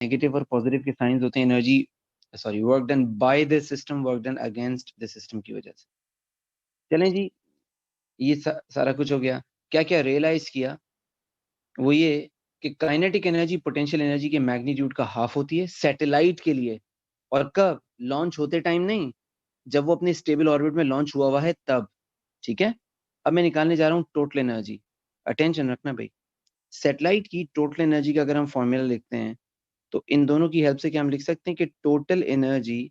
Negative और positive के science होते हैं energy sorry work done by the system, work done against the system की वजह से। चलें जी, ये सारा कुछ हो गया। क्या क्या रियलाइज किया, वो ये कि काइनेटिक एनर्जी पोटेंशियल एनर्जी के मैग्नीट्यूड का हाफ होती है सैटेलाइट के लिए, और कब? लॉन्च होते टाइम नहीं, जब वो अपने स्टेबल ऑर्बिट में लॉन्च हुआ है तब। ठीक है, अब मैं निकालने जा रहा हूँ टोटल एनर्जी। अटेंशन रखना भाई, सैटेलाइट की टोटल एनर्जी का अगर हम फॉर्मूला लिखते हैं तो इन दोनों की हेल्प से क्या हम लिख सकते हैं कि टोटल एनर्जी,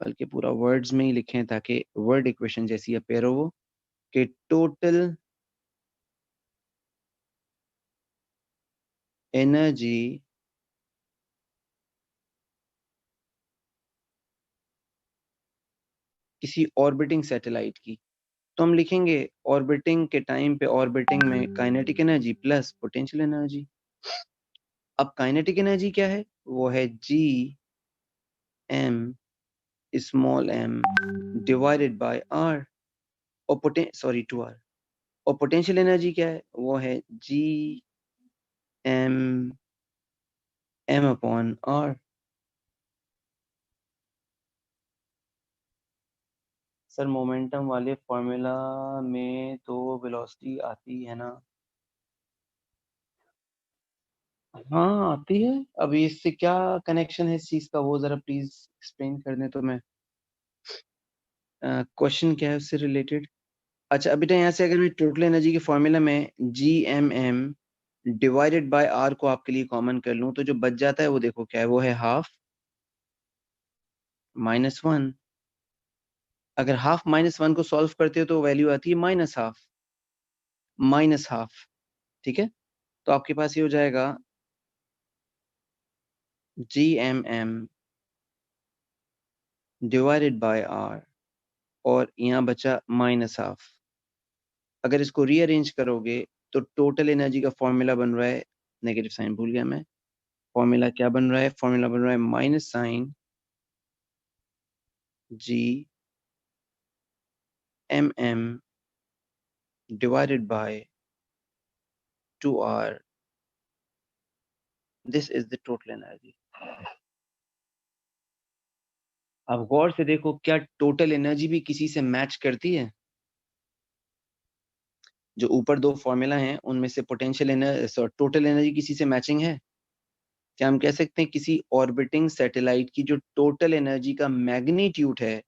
बल्कि पूरा वर्ड्स में ही लिखें ताकि वर्ड इक्वेशन जैसी अपेयर हो वो, कि टोटल एनर्जी किसी ऑर्बिटिंग सैटेलाइट की, तो हम लिखेंगे ऑर्बिटिंग के टाइम पे ऑर्बिटिंग में kinetic energy plus potential energy. अब काइनेटिक एनर्जी क्या है? वो है G M small M divided by R, और टू आर। और पोटेंशियल एनर्जी क्या है? वो है G M M upon R. Sir momentum वाले फॉर्मूला में तो वेलोसिटी आती है ना? हाँ आती है। अभी इससे क्या कनेक्शन है इस चीज का, वो जरा प्लीज एक्सप्लेन कर दें तो मैं, क्वेश्चन क्या है उससे रिलेटेड। अच्छा बेटा, यहाँ से अगर मैं टोटल एनर्जी के फॉर्मूला में G M M divided by R को आपके लिए कॉमन कर लूं तो जो बच जाता है वो देखो क्या है, वो है हाफ -1। अगर हाफ -1 को सॉल्व करते हो तो वैल्यू आती है -हाफ, -हाफ। ठीक है, तो आपके पास ये हो जाएगा G M M divided by R, और यहाँ बचा -हाफ। अगर इसको रीअरेंज करोगे तो टोटल एनर्जी का फॉर्मूला बन रहा है, नेगेटिव साइन भूल गया मैं, फॉर्मूला क्या बन रहा है? फॉर्मूला बन रहा है minus sign G M M divided by 2r। This is the total energy. अब गौर से देखो, क्या टोटल एनर्जी भी किसी से मैच करती है? जो ऊपर दो फॉर्मूला हैं उनमें से पोटेंशियल एनर्जी टोटल एनर्जी किसी से मैचिंग है? क्या हम कह सकते हैं किसी ऑर्बिटिंग सैटेलाइट की जो टोटल एनर्जी का मैग्नीट्यूड है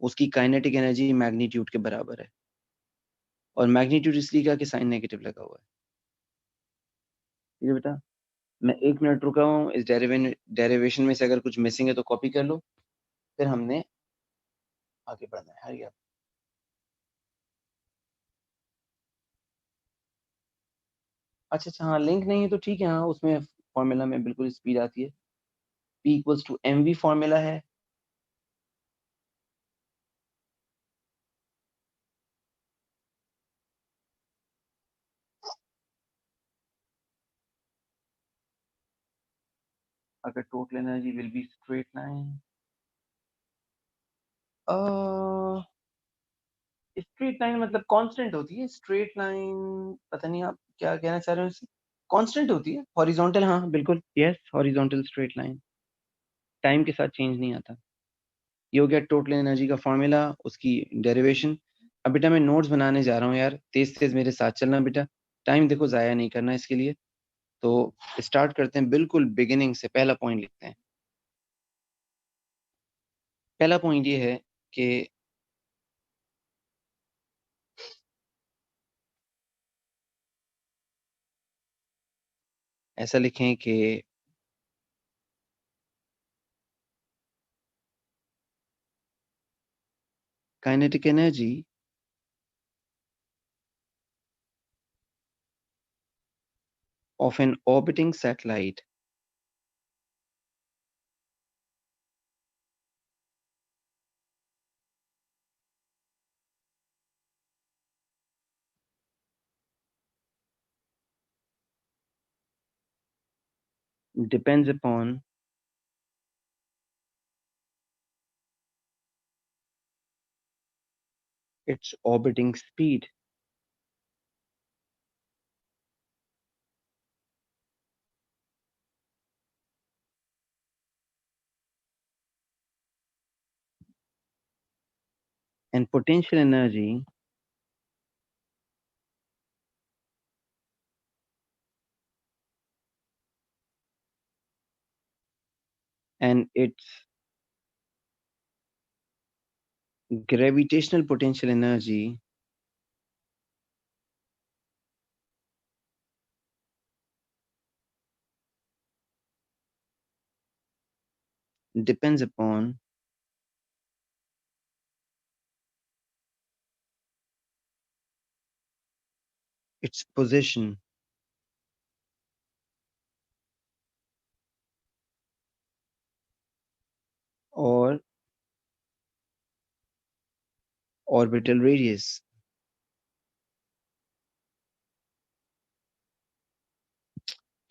उसकी काइनेटिक एनर्जी मैग्नीट्यूड के बराबर है? और मैग्नीट्यूड इसलिए का कि साइन नेगेटिव लगा हुआ है। ठीक है बेटा, मैं 1 मिनट रुका हूँ, इस डेरिवेशन में से अगर कुछ मिसिंग है तो कॉपी कर लो, फिर हमने आगे बढ़ना है। हरी आप। अच्छा अच्छा, हाँ लिंक नहीं है तो ठीक है, हाँ उसमें फॉर्मूला में बिल्कुल स्पीड आती है, P equals to M V formula है। अगर total energy will be straight line, straight line मतलब कांस्टेंट होती है स्ट्रेट लाइन, पता नहीं आप क्या कहना चाह रहे हो इससे। कांस्टेंट होती है हॉरिजॉन्टल, हाँ बिल्कुल yes, horizontal straight line time के साथ चेंज नहीं आता। ये हो गया टोटल एनर्जी का फॉर्मूला, उसकी डेरिवेशन। अब बेटा मैं नोट्स बनाने जा रहा हूँ यार, तेज तेज मेरे साथ चलना बेटा, टाइम देखो जाया नहीं करना इसके लिए। तो स्टार्ट करते हैं बिल्कुल बिगिनिंग से, पहला पॉइंट लिखते हैं। पहला पॉइंट ये है कि ऐसा लिखें कि kinetic energy of an orbiting satellite depends upon its orbiting speed. and potential energy and its gravitational potential energy depends upon its position or orbital radius.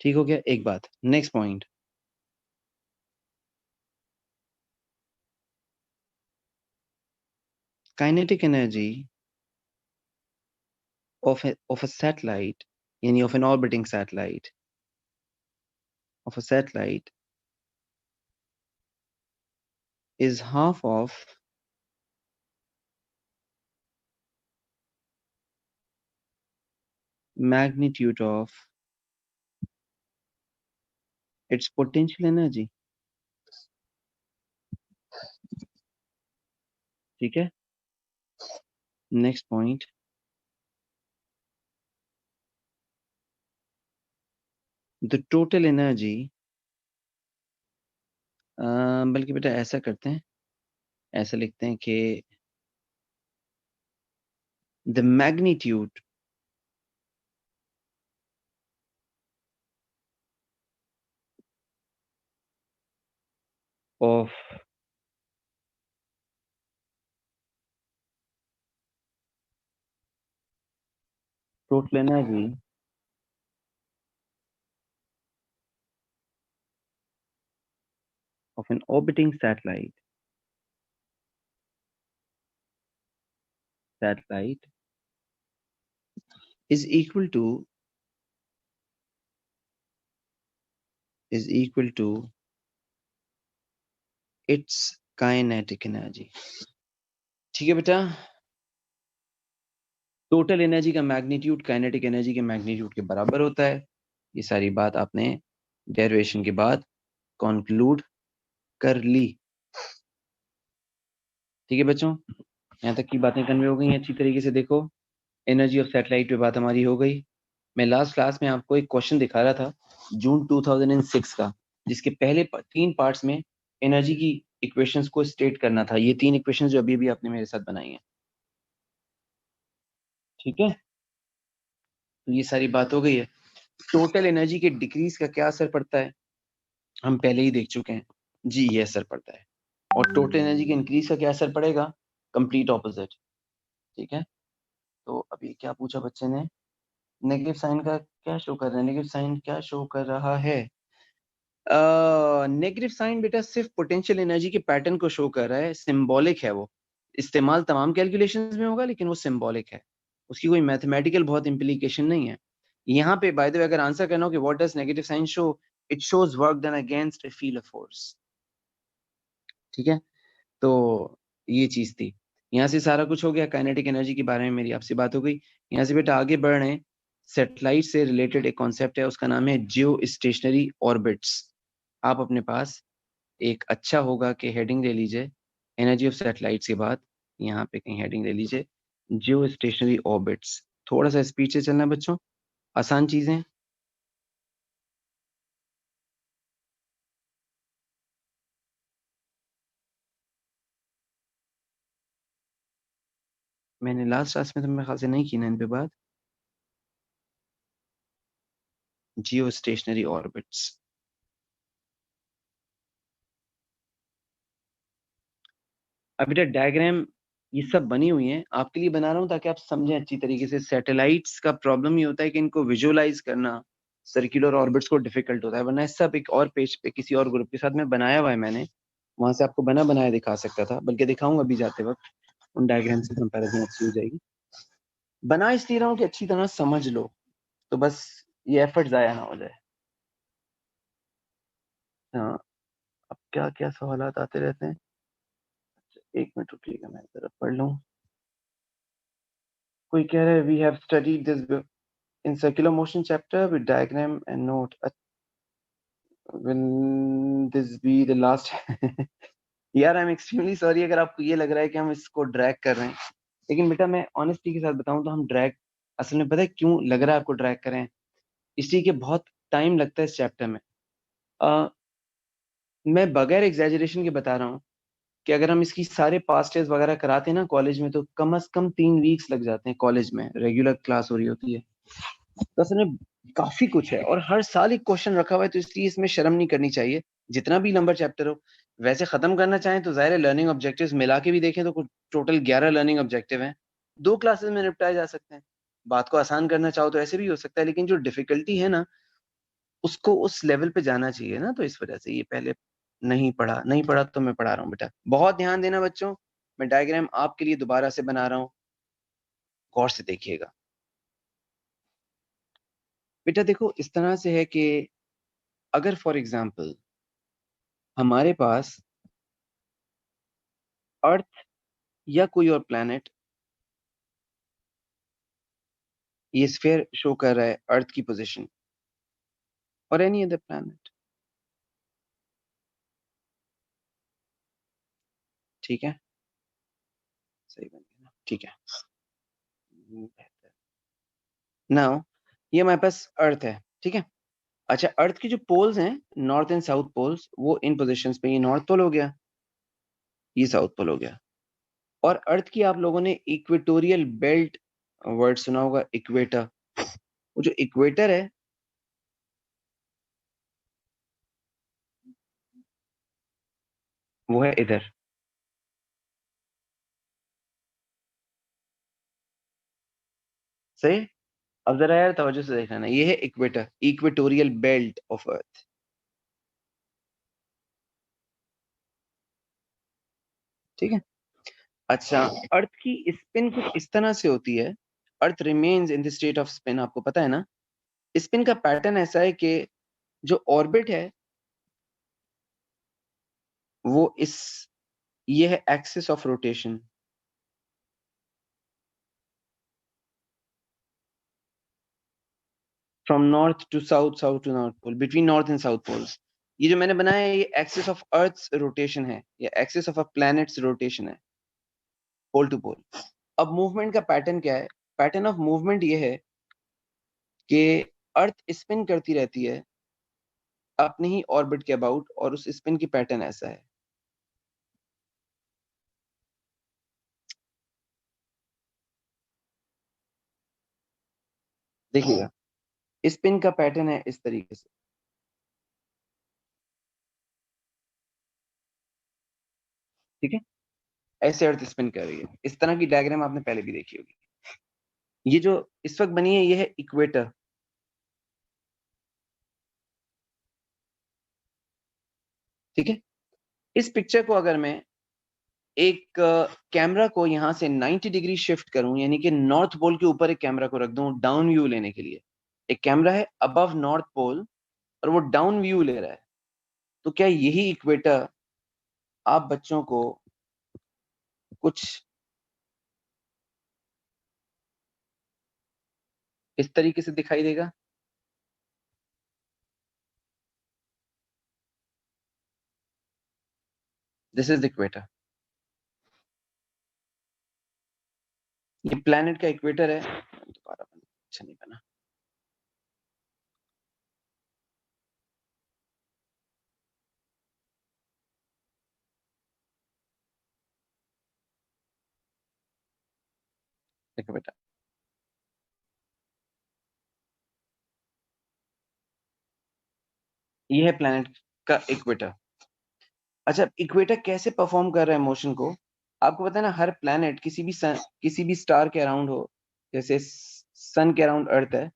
ठीक हो गया? एक बात, next point, kinetic energy of a satellite, yani of an orbiting satellite, of a satellite is half of magnitude of its potential energy. ठीक है? Next point, the total energy, बल्कि बेटा ऐसा करते हैं, ऐसा लिखते हैं कि the magnitude of total energy of an orbiting satellite is equal to its kinetic energy. ठीक है बेटा, टोटल एनर्जी का मैग्नीट्यूड काइनेटिक एनर्जी के मैग्नीट्यूड के बराबर होता है। ये सारी बात आपने डेरिवेशन के बाद कंक्लूड कर ली। ठीक है बच्चों, यहाँ तक की बातें कन्वे हो गई हैं अच्छी तरीके से। देखो, एनर्जी ऑफ सैटेलाइट पे बात हमारी हो गई। मैं लास्ट क्लास में आपको एक क्वेश्चन दिखा रहा था जून 2006 का, जिसके पहले 3 पार्ट्स में एनर्जी की इक्वेशंस को स्टेट करना था। ये 3 इक्वेशंस जो अभी आपने मेरे साथ बनाई हैं, ठीक है? तो ये सारी बात हो गई है। टोटल एनर्जी के डिक्रीज का क्या असर पड़ता है हम पहले ही देख चुके हैं जी, ये असर पड़ता है। और टोटल एनर्जी के इंक्रीज का क्या असर पड़ेगा? Complete opposite. ठीक है, तो अभी क्या पूछा बच्चे ने? नेगेटिव साइन का क्या शो कर रहा है? नेगेटिव साइन क्या शो कर रहा है? नेगेटिव साइन बेटा सिर्फ पोटेंशियल एनर्जी के पैटर्न को शो कर रहा है, सिंबॉलिक है वो। इस्तेमाल तमाम कैलकुलेशंस में होगा, लेकिन वो सिंबॉलिक है, उसकी कोई मैथमेटिकल बहुत इम्प्लीकेशन नहीं है। यहाँ पे बाय द वे अगर आंसर करना हो कि what does negative sign show, it shows work done against a field of force. ठीक है, तो ये चीज थी। यहाँ से सारा कुछ हो गया, काइनेटिक एनर्जी के बारे में मेरी आपसे बात हो गई। यहाँ से बेटा आगे बढ़ रहे हैं, सैटेलाइट से रिलेटेड एक कॉन्सेप्ट है, उसका नाम है जियो स्टेशनरी ऑर्बिट्स। आप अपने पास एक अच्छा होगा कि हेडिंग ले लीजिए, एनर्जी ऑफ सैटेलाइट्स के बाद यहाँ पे कहीं हेडिंग ले लीजिए, जियो स्टेशनरी ऑर्बिट्स। थोड़ा सा स्पीड से चलना बच्चों, आसान चीजें। मैंने लास्ट क्लास में तो मेरे ख्याल से नहीं की ना इन पे बात। जियो स्टेशनरी ऑर्बिट्स, अब बेटा डायग्राम ये सब बनी हुई है, आपके लिए बना रहा हूँ ताकि आप समझें अच्छी तरीके से। सैटेलाइट्स का प्रॉब्लम ये होता है कि इनको विजुअलाइज करना सर्कुलर ऑर्बिट्स को डिफिकल्ट होता है, वरना सब एक और पेज पे किसी और ग्रुप के साथ में बनाया हुआ है मैंने, वहां से आपको बना बनाया दिखा सकता था, बल्कि दिखाऊंगा अभी जाते वक्त, उन डायग्राम से कंपैरिजन अच्छी हो जाएगी। बना इसलिए रहा हूँ कि अच्छी तरह समझ लो, तो बस ये एफर्ट जाया ना हो जाए। हाँ, अब क्या क्या सवाल आते रहते हैं। एक मिनट रुकिएगा, मैं जरा पढ़ लूँ। कोई कह रहा है we have studied this in circular motion chapter with diagram and note, will this be the last? यार आई एम एक्सट्रीमली सॉरी अगर आपको ये लग रहा है कि हम इसको ड्रैग कर रहे हैं, लेकिन बेटा मैं ऑनेस्टी के साथ बताऊं तो हम ड्रैग असल में पता है क्यों लग रहा है आपको ड्रैग कर रहे हैं, इसलिए कि बहुत टाइम लगता है इस चैप्टर में। मैं बगैर एग्जैजरेशन के बता रहा हूँ कि अगर हम इसकी सारे पास्ट टेस्ट वगैरह कराते हैं ना कॉलेज में, तो कम से कम 3 वीक्स लग जाते हैं, कॉलेज में रेगुलर क्लास हो रही होती है। तो असल में काफी कुछ है और हर साल एक क्वेश्चन रखा हुआ है, तो इसलिए इसमें शर्म नहीं करनी चाहिए, जितना भी लंबा चैप्टर हो। वैसे खत्म करना चाहें तो जाहिर है लर्निंग ऑब्जेक्टिव्स मिला के भी देखें तो कुछ टोटल 11 लर्निंग ऑब्जेक्टिव हैं, 2 क्लासेस में निपटाए जा सकते हैं। बात को आसान करना चाहो तो ऐसे भी हो सकता है, लेकिन जो डिफिकल्टी है ना उसको उस लेवल पे जाना चाहिए ना, तो इस वजह से ये पहले नहीं पढ़ा तो मैं पढ़ा रहा हूँ बेटा, बहुत ध्यान देना बच्चों। मैं डायग्राम आपके लिए दोबारा से बना रहा हूँ, गौर से देखिएगा बेटा। देखो इस तरह से है कि अगर फॉर एग्जाम्पल हमारे पास अर्थ या कोई और प्लैनेट, ये स्फीयर शो कर रहा है अर्थ की पोजीशन, और एनी अदर प्लैनेट, ठीक है, सही बन गया ना, ठीक है। नाउ ये हमारे पास अर्थ है, ठीक है। अच्छा, अर्थ की जो पोल्स हैं, नॉर्थ एंड साउथ पोल्स, वो इन पोजीशंस पे, ये नॉर्थ पोल हो गया, ये साउथ पोल हो गया। और अर्थ की आप लोगों ने इक्वेटोरियल बेल्ट वर्ड सुना होगा, इक्वेटर। वो जो इक्वेटर है वो है इधर, सही। अब जरा यार तवज्जो से देखना ना, ये है equator, equatorial belt of earth, ठीक है। अच्छा, अर्थ की स्पिन कुछ इस तरह से होती है, earth remains in the state of spin, आपको पता है ना। स्पिन का पैटर्न ऐसा है कि जो ऑर्बिट है वो इस, ये है axis of rotation, from north to south, south to north pole, between north and south poles. ये जो मैंने बनाया है ये एक्सिस ऑफ अर्थ्स रोटेशन है, या axis of a planets rotation है, पोल टू पोल। अब मूवमेंट का पैटर्न क्या है? पैटर्न ऑफ मूवमेंट ये है कि अर्थ स्पिन करती रहती है अपने ही ऑर्बिट के अबाउट, और उस स्पिन की पैटर्न ऐसा है, देखिएगा। स्पिन का पैटर्न है इस तरीके से, ठीक है। ऐसे अर्थ स्पिन कर रही है, इस तरह की डायग्राम आपने पहले भी देखी होगी। ये जो इस वक्त बनी है ये है इक्वेटर, ठीक है। इस पिक्चर को अगर मैं एक कैमरा को यहां से 90 डिग्री शिफ्ट करूं, यानी कि नॉर्थ पोल के ऊपर एक कैमरा को रख दूं डाउन व्यू लेने के लिए, एक कैमरा है अबव नॉर्थ पोल और वो डाउन व्यू ले रहा है, तो क्या यही इक्वेटर आप बच्चों को कुछ इस तरीके से दिखाई देगा? दिस इज इक्वेटर, ये प्लैनेट का इक्वेटर है। दोबारा अच्छा नहीं बना, देखो बेटा, ये है प्लैनेट का इक्वेटर। अच्छा, इक्वेटर कैसे परफॉर्म कर रहा है मोशन को? आपको पता है ना, हर प्लैनेट किसी भी स्टार के अराउंड हो, जैसे सन के अराउंड अर्थ है,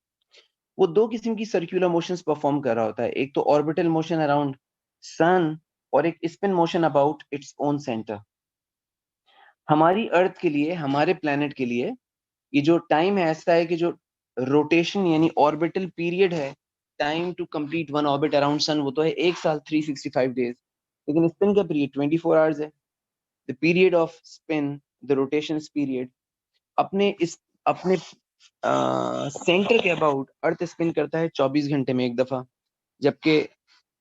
वो 2 किस्म की सर्कुलर मोशंस परफॉर्म कर रहा होता है, एक तो ऑर्बिटल मोशन अराउंड सन, और एक spin motion about its own centre. हमारी अर्थ के लिए, हमारे प्लैनेट के लिए ये जो टाइम है ऐसा है कि जो रोटेशन यानी ऑर्बिटल पीरियड है, time to complete one orbit around sun, वो तो है 1 साल 365 डेज, लेकिन स्पिन का पीरियड 24 आवर्स है। The period off spin, the rotation period, अपने इस अपने सेंटर के अबाउट अर्थ स्पिन करता है 24 घंटे में एक दफा, जबकि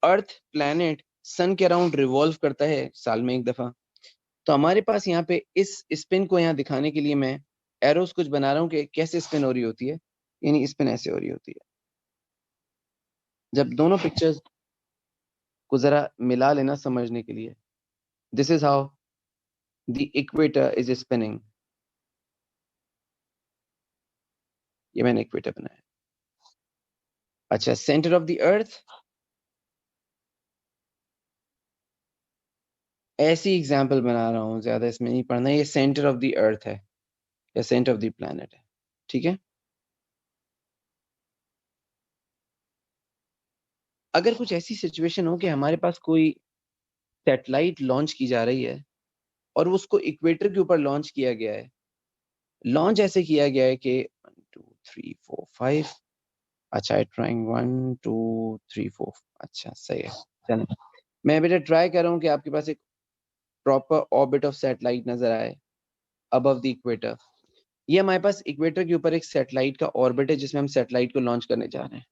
अर्थ प्लैनेट सन के अराउंड रिवॉल्व करता है साल में एक दफा। तो हमारे पास यहाँ पे इस स्पिन को यहाँ दिखाने के लिए मैं एरोस कुछ बना रहा हूँ कि कैसे स्पिन हो रही होती है, यानी स्पिन ऐसे हो रही होती है। जब दोनों पिक्चर्स को जरा मिला लेना समझने के लिए, this is how the equator is spinning. ये मैंने इक्वेटर बनाया। अच्छा, सेंटर ऑफ द अर्थ, ऐसी एग्जाम्पल बना रहा हूँ, ज्यादा इसमें नहीं पढ़ना। ये सेंटर ऑफ द अर्थ है या सेंटर ऑफ द प्लैनेट है, ठीक है। अगर कुछ ऐसी सिचुएशन हो कि हमारे पास कोई सैटेलाइट लॉन्च की जा रही है और उसको इक्वेटर के ऊपर लॉन्च किया गया है, लॉन्च ऐसे किया गया है कि 1 2 3 4 5, अच्छा ट्राइंग 1 2 3 4, अच्छा सही है। चलें, मैं बेटा ट्राई कर रहा हूँ कि आपके पास एक प्रॉपर ऑर्बिट ऑफ सैटेलाइट नजर आए अबव द इक्वेटर। ये हमारे पास इक्वेटर के ऊपर एक सैटेलाइट का ऑर्बिट है जिसमें हम सैटेलाइट को लॉन्च करने जा रहे हैं।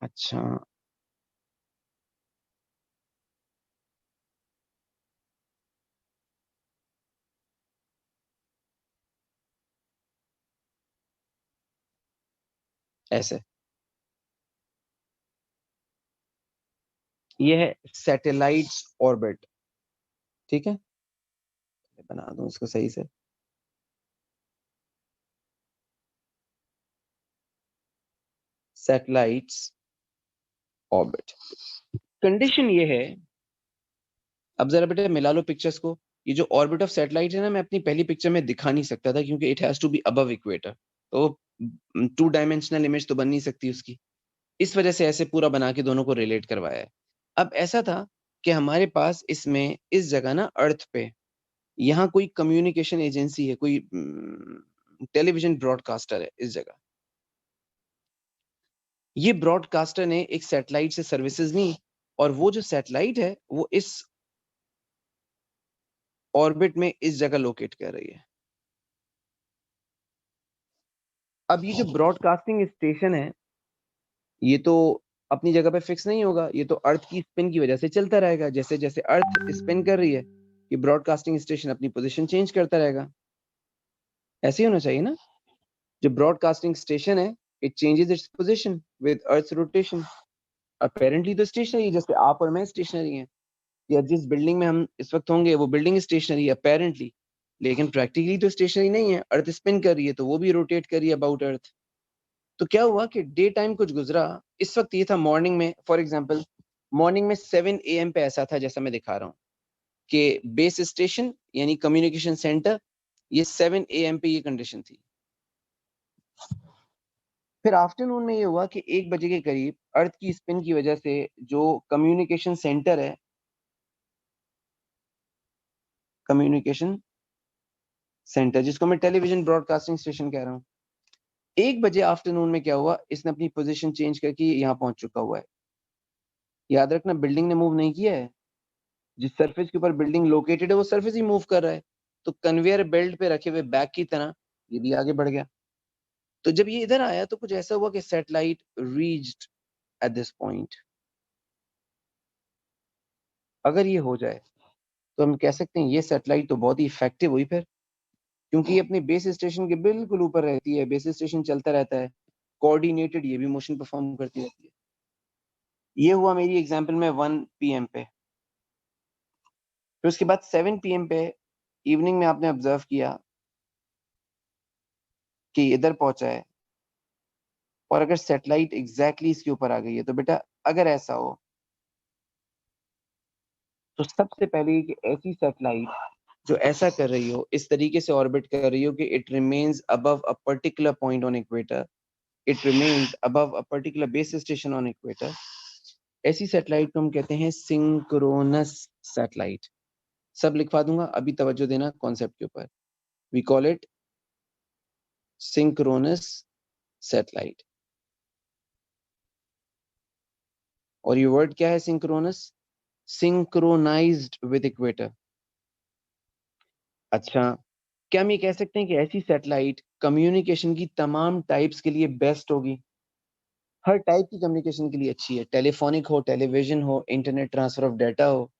अच्छा, ऐसे ये है सैटेलाइट्स ऑर्बिट, ठीक है। बना दूं इसको सही से। सैटेलाइट्स ऑर्बिट, कंडीशन ये है, अब जरा बेटा मिला लो पिक्चर्स को। ये जो ऑर्बिट ऑफ सैटेलाइट है ना, मैं अपनी पहली पिक्चर में दिखा नहीं सकता था क्योंकि it has to be above equator, तो 2 डायमेंशनल इमेज तो बन नहीं सकती उसकी। इस वजह से ऐसे पूरा बना के दोनों को रिलेट करवाया है। अब ऐसा था कि हमारे पास इसमें इस जगह ना अर्थ पे यहाँ कोई कम्युनिकेशन एजेंसी है, कोई टेलीविजन ब्रॉडकास्टर है इस जगह। ये ब्रॉडकास्टर ने एक सैटेलाइट से सर्विसेज ली और वो जो सैटेलाइट है वो इस ऑर्बिट में इस जगह लोकेट कर रही है। अब ये जो ब्रॉडकास्टिंग स्टेशन है, ये तो अपनी जगह पे फिक्स नहीं होगा, ये तो अर्थ की स्पिन की वजह से चलता रहेगा। जैसे जैसे अर्थ स्पिन कर रही है, ये ब्रॉडकास्टिंग स्टेशन अपनी पोजीशन चेंज करता रहेगा। ऐसे ही होना चाहिए ना। जो ब्रॉडकास्टिंग स्टेशन है, it changes its position with earth rotation. Apparently तो स्टेशनरी, जैसे आप और मैं स्टेशनरी हैं, या जिस बिल्डिंग में हम इस वक्त होंगे वो बिल्डिंग स्टेशनरी है अपेरेंटली, लेकिन प्रैक्टिकली तो स्टेशनरी नहीं है। अर्थ स्पिन कर रही है तो वो भी रोटेट कर रही है अबाउट अर्थ। तो क्या हुआ कि डे टाइम कुछ गुजरा, इस वक्त ये था मॉर्निंग में, फॉर एग्जांपल मॉर्निंग में 7 AM पे ऐसा था जैसा मैं दिखा रहा हूँ कि बेस स्टेशन यानी कम्युनिकेशन सेंटर, ये 7 AM पे ये कंडीशन थी। फिर आफ्टरनून में ये हुआ कि 1 बजे के करीब अर्थ की स्पिन की वजह से जो कम्युनिकेशन सेंटर है, कम्युनिकेशन सेंटर जिसको मैं टेलीविजन ब्रॉडकास्टिंग स्टेशन कह रहा हूँ, 1 बजे आफ्टरनून में क्या हुआ, इसने अपनी पोजीशन चेंज करके यहाँ पहुंच चुका हुआ है। याद रखना, बिल्डिंग ने मूव नहीं किया है, जिस सरफेस के ऊपर बिल्डिंग लोकेटेड है वो सरफेस ही मूव कर रहा है। तो कन्वेयर बेल्ट पे रखे हुए बैग की तरह ये भी आगे बढ़ गया। तो जब ये इधर आया तो कुछ ऐसा हुआ कि satellite reached at this point. अगर ये हो जाए तो हम कह सकते हैं ये सैटेलाइट तो बहुत ही इफेक्टिव हुई फिर, क्योंकि ये अपने बेस स्टेशन के बिल्कुल ऊपर रहती है, बेस स्टेशन चलता रहता है, कोऑर्डिनेटेड ये भी मोशन परफॉर्म करती रहती है। ये हुआ मेरी एग्जांपल में 1 PM पे। फिर उसके बाद 7 PM पे इवनिंग में आपने ऑब्जर्व किया कि इधर पहुंचा है, और अगर सैटेलाइट एग्जैक्टली इसके ऊपर आ गई है, तो बेटा अगर ऐसा हो तो सबसे पहले कि ऐसी सैटेलाइट जो ऐसा कर रही हो, इस तरीके से ऑर्बिट कर रही हो कि it remains above a particular point on equator, it remains above a particular base station on equator, ऐसी सैटेलाइट को हम कहते हैं सिंक्रोनस सैटेलाइट। सब लिखवा दूंगा, अभी तवज्जो देना कॉन्सेप्ट के ऊपर। We call it synchronous satellite. और ये वर्ड क्या है सिंक्रोनस? Synchronised with equator. अच्छा, क्या हम ये कह सकते हैं कि ऐसी सैटेलाइट कम्युनिकेशन की तमाम टाइप्स के लिए बेस्ट होगी? हर टाइप की कम्युनिकेशन के लिए अच्छी है, टेलीफोनिक हो, टेलीविजन हो, इंटरनेट ट्रांसफर ऑफ डाटा हो,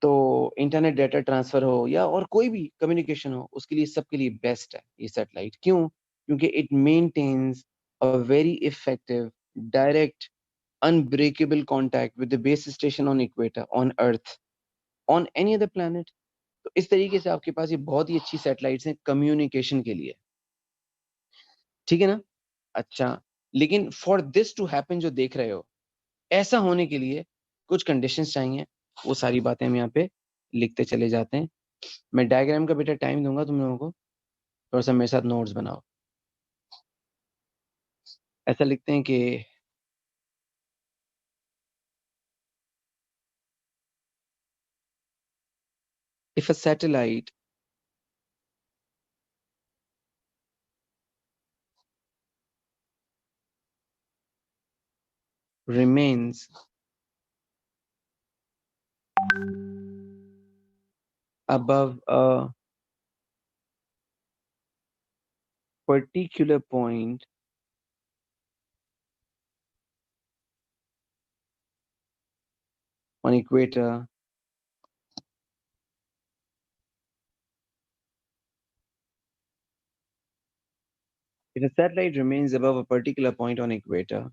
तो इंटरनेट डाटा ट्रांसफर हो या और कोई भी कम्युनिकेशन हो, उसके लिए सबके लिए बेस्ट है ये सैटेलाइट। क्यों? क्योंकि it maintains a very effective, direct, unbreakable contact with the base station on equator, on earth, on any other planet. तो इस तरीके से आपके पास ये बहुत ही अच्छी सैटेलाइट्स हैं कम्युनिकेशन के लिए। ठीक है ना? अच्छा, लेकिन फॉर दिस टू हैपन जो देख रहे हो, ऐसा होने के लिए कुछ कंडीशंस चाहिए। वो सारी बातें हम यहाँ पे लिखते चले जाते हैं। मैं डायग्राम का बेटा टाइम दूँगा तुम लोगों को, थोड़ा-सा मेरे साथ नोट्स बनाओ। ऐसा लिखते हैं कि if a satellite remains above a particular point on equator, if a satellite remains above a particular point on equator,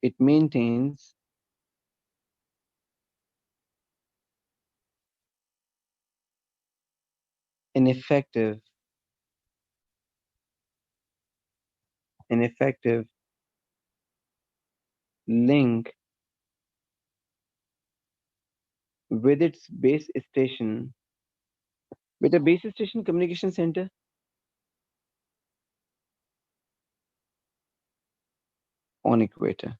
it maintains an effective link with its base station. बेटा base station communication centre on equator,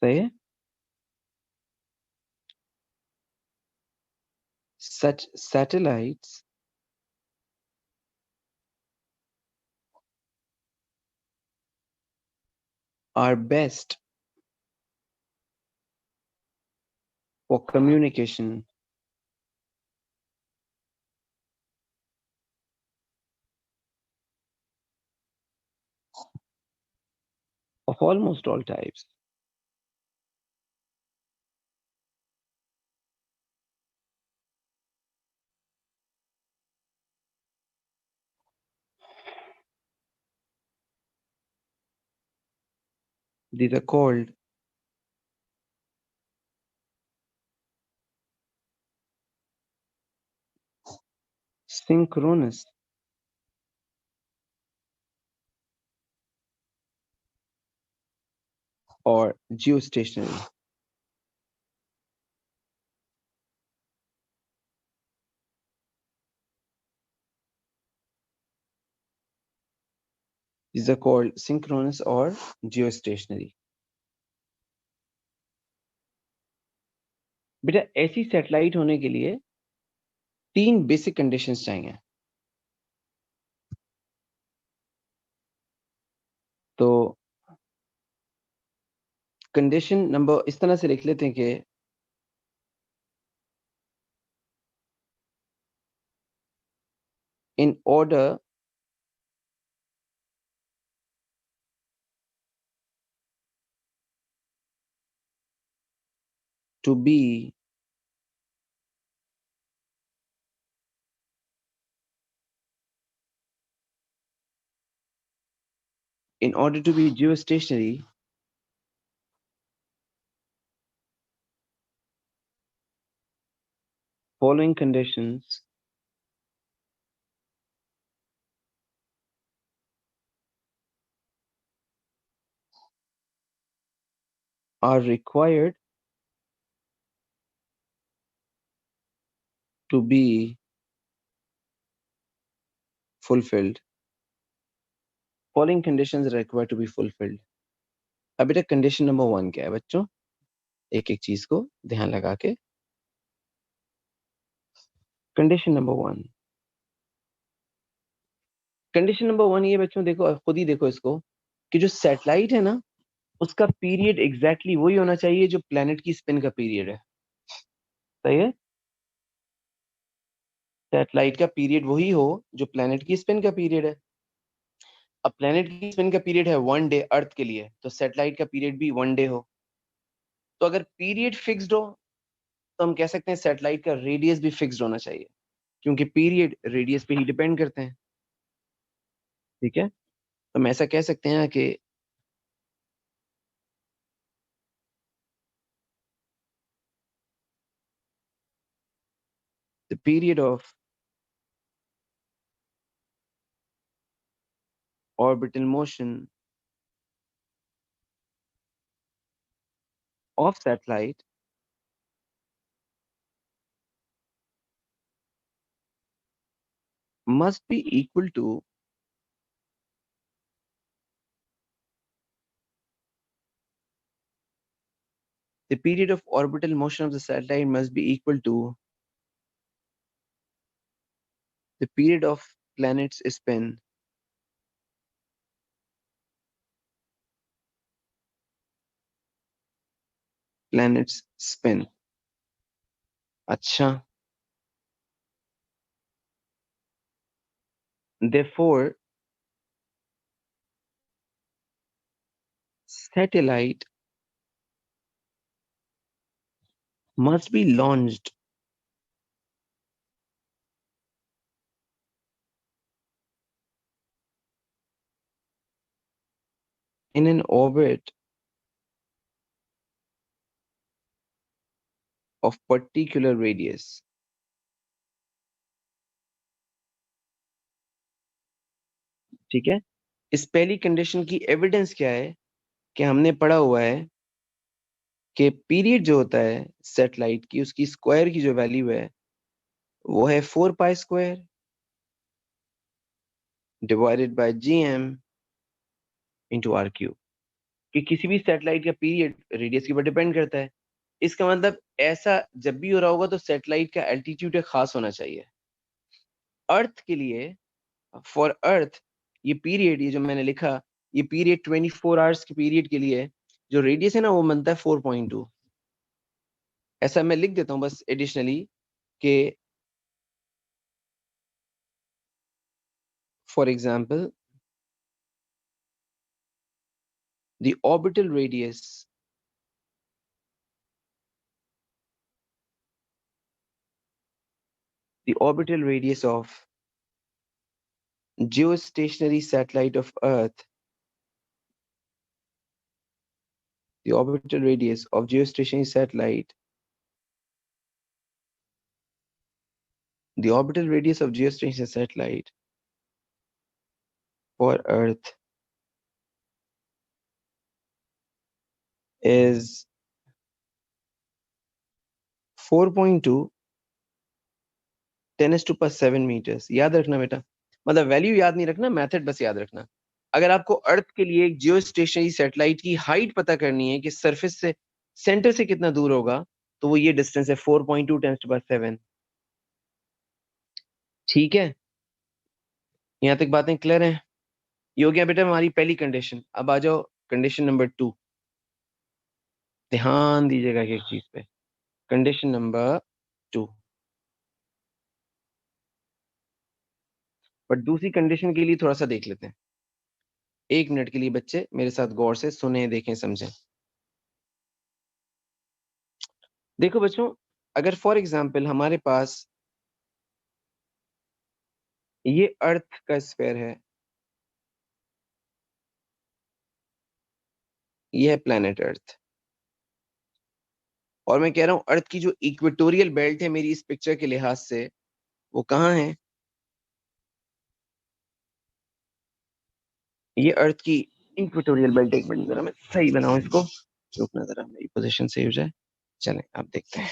सही है? Such satellites are best for communication of almost all types. These are called synchronous or geostationary. These are called synchronous or geostationary. बेटा ऐसी satellite होने के लिए 3 basic conditions चाहिए। तो condition number इस तरह से लिख लेते हैं कि in order to be geostationary, following conditions are required to be fulfilled. Following conditions are required to be fulfilled. अब बेटा कंडीशन नंबर 1 क्या है बच्चों? एक-एक चीज को ध्यान लगा के। कंडीशन नंबर 1 कंडीशन नंबर 1 ये बच्चों, देखो खुद ही देखो इसको, कि जो सैटेलाइट है ना, उसका पीरियड एग्जैक्टली वही होना चाहिए जो प्लेनेट की स्पिन का पीरियड है। सही है? सैटेलाइट का पीरियड वही हो जो प्लेनेट की स्पिन का पीरियड है। अब प्लेनेट की स्पिन का पीरियड है 1 डे अर्थ के लिए, तो सैटेलाइट का पीरियड भी 1 डे हो। तो अगर पीरियड फिक्स्ड हो तो हम कह सकते हैं सैटेलाइट का रेडियस भी फिक्स्ड होना चाहिए, क्योंकि पीरियड रेडियस पे ही डिपेंड करते हैं। ठीक है, तो हम ऐसा कह सकते हैं कि the period of orbital motion of satellite must be equal to the period of orbital motion of the satellite must be equal to the period of planet's spin planet's spin. अच्छा, therefore satellite must be launched in an orbit of particular radius. ठीक है, इस पहली condition की evidence क्या है कि हमने पढ़ा हुआ है कि पीरियड जो होता है सैटेलाइट की, उसकी स्क्वायर की जो वैल्यू है वो है 4 pi square divided by GM into R cube, कि किसी भी सैटेलाइट का पीरियड रेडियस के ऊपर डिपेंड करता है। इसका मतलब ऐसा जब भी हो रहा होगा तो सैटेलाइट का एल्टीट्यूड खास होना चाहिए। अर्थ के लिए, फॉर अर्थ, ये पीरियड, ये जो मैंने लिखा, ये पीरियड 24 आवर्स के पीरियड के लिए जो रेडियस है ना वो बनता है 4.2। ऐसा मैं लिख देता हूँ बस एडिशनली कि for example the orbital radius the orbital radius of geostationary satellite of Earth, the orbital radius of geostationary satellite, the orbital radius of geostationary satellite for Earth is 4.2 10⁻⁷ meters। याद रखना बेटा, मतलब वैल्यू याद नहीं रखना, method बस याद रखना। अगर आपको अर्थ के लिए एक जियो स्टेशनरी सैटेलाइट की हाइट पता करनी है कि सरफेस से सेंटर से कितना दूर होगा, तो वो ये डिस्टेंस है 4.2 10⁻⁷। ठीक है, यहाँ तक बातें क्लियर हैं? ये हो गया बेटा हमारी पहली कंडीशन। अब आ जाओ कंडीशन नंबर 2। ध्यान दीजिएगा एक चीज पे। कंडीशन नंबर 2, बट दूसरी कंडीशन के लिए थोड़ा सा देख लेते हैं। 1 मिनट के लिए बच्चे मेरे साथ गौर से सुने, देखें, समझें। देखो बच्चों, अगर फॉर एग्जाम्पल हमारे पास ये अर्थ का स्फीयर है, ये है प्लेनेट अर्थ, और मैं कह रहा हूं अर्थ की जो इक्वेटोरियल बेल्ट है मेरी इस पिक्चर के लिहाज से, वो कहाँ है? ये अर्थ की इक्वेटोरियल बेल्ट। एक मिनट जरा मैं सही बनाऊं इसको, रुकना जरा, मेरी पोजीशन सही हो जाए। चलें अब देखते हैं।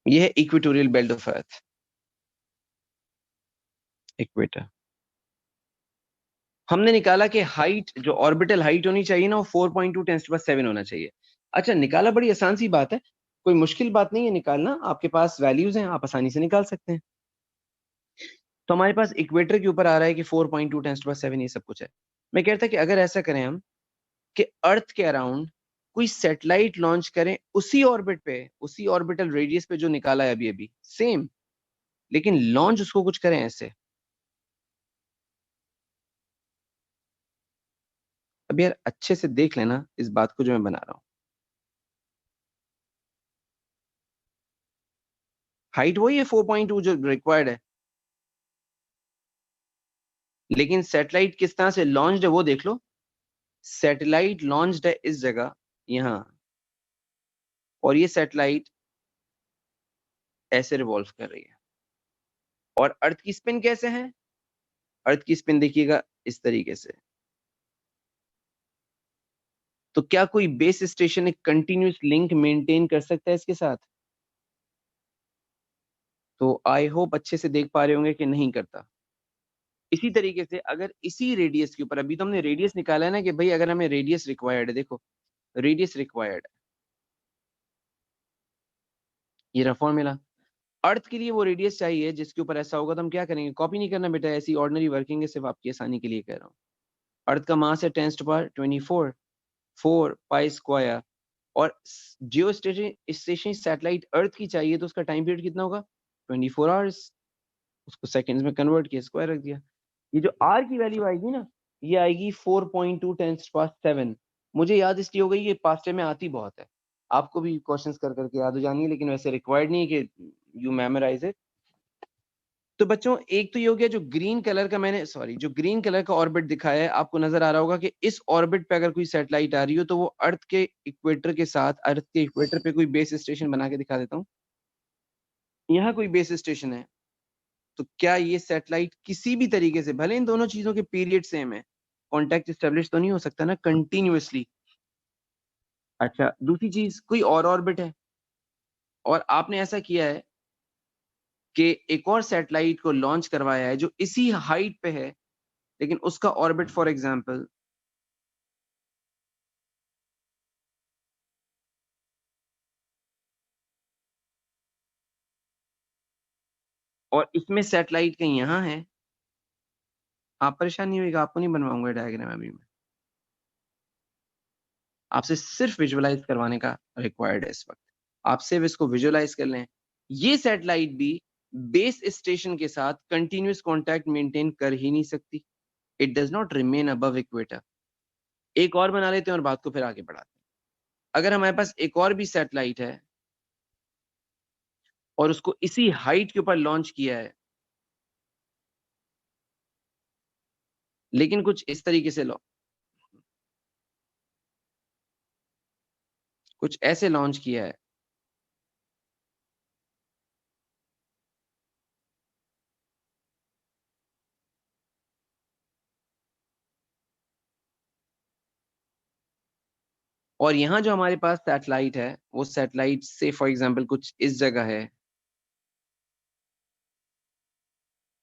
ये है equatorial belt of earth, equator. हमने निकाला कि हाइट जो ऑर्बिटल हाइट होनी चाहिए ना वो 4.2 × 10⁻⁷ होना चाहिए। अच्छा निकाला, बड़ी आसान सी बात है, कोई मुश्किल बात नहीं है निकालना, आपके पास वैल्यूज हैं, आप आसानी से निकाल सकते हैं। तो हमारे पास इक्वेटर के ऊपर आ रहा है कि 4.2 × 10⁻⁷ ये सब कुछ है। मैं कहता कि अगर ऐसा करें हम कि अर्थ के अराउंड कोई सैटेलाइट लॉन्च करें उसी ऑर्बिट पे, उसी ऑर्बिटल रेडियस पे जो निकाला है अभी अभी सेम, लेकिन लॉन्च उसको कुछ करें ऐसे। अब यार अच्छे से देख लेना इस बात को जो मैं बना रहा हूं। हाइट वही है 4.2 जो रिक्वायर्ड है, लेकिन सैटेलाइट किस तरह से लॉन्च्ड है वो देख लो। सैटेलाइट लॉन्च्ड है इस जगह यहां, और ये सैटेलाइट ऐसे रिवॉल्व कर रही है। और अर्थ की स्पिन कैसे है? अर्थ की स्पिन देखिएगा इस तरीके से। तो क्या कोई बेस स्टेशन एक कंटिन्यूस लिंक मेंटेन कर सकता है इसके साथ? तो आई होप अच्छे से देख पा रहे होंगे कि नहीं करता। इसी तरीके से अगर इसी रेडियस के ऊपर, अभी तो हमने रेडियस निकाला है ना कि भाई अगर हमें रेडियस रिक्वायर्ड है, देखो रेडियस रिक्वायर्ड, ये रहा फॉर्मूला। अर्थ के लिए वो रेडियस चाहिए जिसके ऊपर ऐसा होगा तो हम क्या करेंगे, कॉपी नहीं करना बेटा, ऐसी ऑर्डिनरी वर्किंग है, सिर्फ आपकी आसानी के लिए कह रहा हूँ। अर्थ का मास है 10⁻24, 4 पाई स्क्वायर, और जियो स्टेशन सैटेलाइट अर्थ की चाहिए तो उसका टाइम पीरियड कितना होगा, 24 आवर्स। उसको सेकंड्स में कन्वर्ट किया, स्क्वायर रख दिया। ये जो आर की वैल्यू आएगी ना, ये आएगी 4.2 × 10⁻⁷। मुझे याद इसलिए हो गई, ये पास्ट में आती बहुत है, आपको भी क्वेश्चंस कर करके याद हो जानी है, लेकिन वैसे रिक्वायर्ड नहीं है कि यू मेमोराइज इट। तो बच्चों एक तो ये हो गया, जो ग्रीन कलर का मैंने जो ग्रीन कलर का ऑर्बिट दिखाया है, आपको नजर आ रहा होगा कि इस ऑर्बिट पे अगर कोई सैटेलाइट आ रही हो तो वो अर्थ के इक्वेटर के साथ, अर्थ के इक्वेटर पे कोई बेस स्टेशन बना के दिखा देता हूँ। यहाँ कोई बेस स्टेशन है, तो क्या ये सैटेलाइट किसी भी तरीके से, भले इन दोनों चीजों के पीरियड सेम है, कांटेक्ट स्टेब्लिश तो नहीं हो सकता ना कंटिन्यूअसली। अच्छा दूसरी चीज, कोई और ऑर्बिट है और आपने ऐसा किया है कि एक और सैटेलाइट को लॉन्च करवाया है जो इसी हाइट पे है, लेकिन उसका ऑर्बिट फॉर एग्जांपल और इसमें सैटेलाइट कहीं यहाँ है, आप परेशान नहीं होइएगा, आपको नहीं बनवाऊंगा डायग्राम अभी मैं, आपसे सिर्फ विजुअलाइज करवाने का रिक्वायर्ड है इस वक्त। आप सिर्फ इसको विजुअलाइज कर लें। ये सैटेलाइट भी बेस स्टेशन के साथ कंटिन्यूअस कांटेक्ट मेंटेन कर ही नहीं सकती, it does not remain above equator. एक और बना लेते हैं और बात को फिर आगे बढ़ाते हैं। अगर हमारे पास एक और भी सैटेलाइट है और उसको इसी हाइट के ऊपर लॉन्च किया है, लेकिन कुछ इस तरीके से कुछ ऐसे लॉन्च किया है, और यहाँ जो हमारे पास सैटेलाइट है वो सैटेलाइट से फॉर एग्जांपल कुछ इस जगह है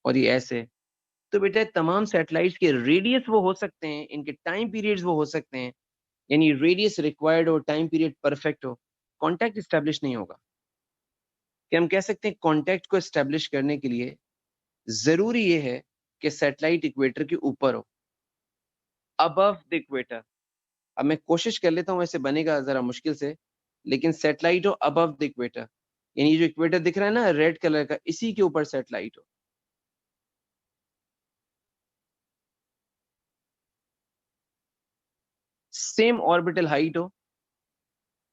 और ये ऐसे, तो बेटा तमाम सैटेलाइट्स के रेडियस वो हो सकते हैं, इनके टाइम पीरियड्स वो हो सकते हैं, यानी रेडियस रिक्वायर्ड हो, टाइम पीरियड परफेक्ट हो, कांटेक्ट एस्टेब्लिश नहीं होगा। कि हम कह सकते हैं कांटेक्ट को एस्टेब्लिश करने के लिए जरूरी ये है कि सैटेलाइट इक्वेटर के ऊपर हो, अबव द इक्वेटर। अब मैं कोशिश कर लेता हूँ, ऐसे बनेगा जरा मुश्किल से, लेकिन सैटेलाइट हो अबव द इक्वेटर, यानी जो इक्वेटर दिख रहा है ना रेड कलर का, इसी के ऊपर सैटेलाइट हो। सेम ऑर्बिटल हाइट हो,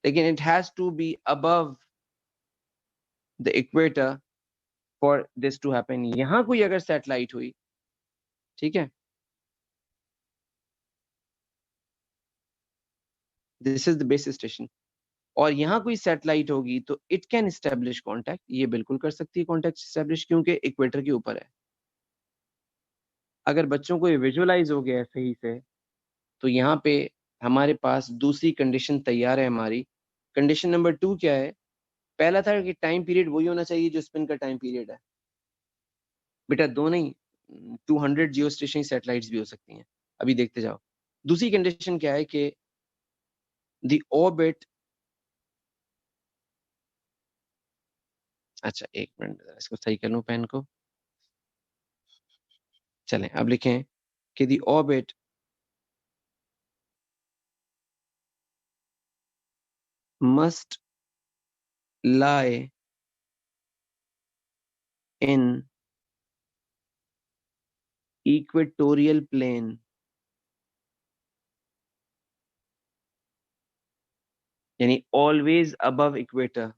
लेकिन it has to be above the equator for this to happen. यहां कोई अगर सैटेलाइट हुई, ठीक है, this is the base station, और यहाँ कोई सैटेलाइट होगी तो इट कैन स्टैब्लिश कांटेक्ट, ये बिल्कुल कर सकती है कांटेक्ट स्टैब्लिश, क्योंकि इक्वेटर के ऊपर है। अगर बच्चों को ये विजुअलाइज हो गया है सही से, तो यहाँ पे हमारे पास दूसरी कंडीशन तैयार है हमारी। कंडीशन नंबर 2 क्या है? पहला था कि टाइम पीरियड वही होना चाहिए जो स्पिन का टाइम पीरियड है। बेटा दो नहीं, 200 जियो स्टेशनरी सैटेलाइट्स भी हो सकती हैं। अभी देखते जाओ। दूसरी कंडीशन क्या है कि द ऑर्बिट, अच्छा एक मिनट इसको सही कर लूं पेन को। चलें अब लिखें कि the orbit must lie in equatorial plane यानी always above equator,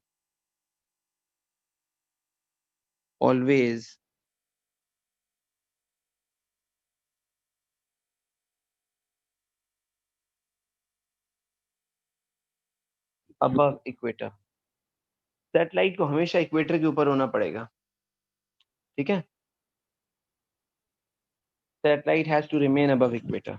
always above equator। Satellite को हमेशा इक्वेटर के ऊपर होना पड़ेगा, ठीक है। Satellite has to remain above equator.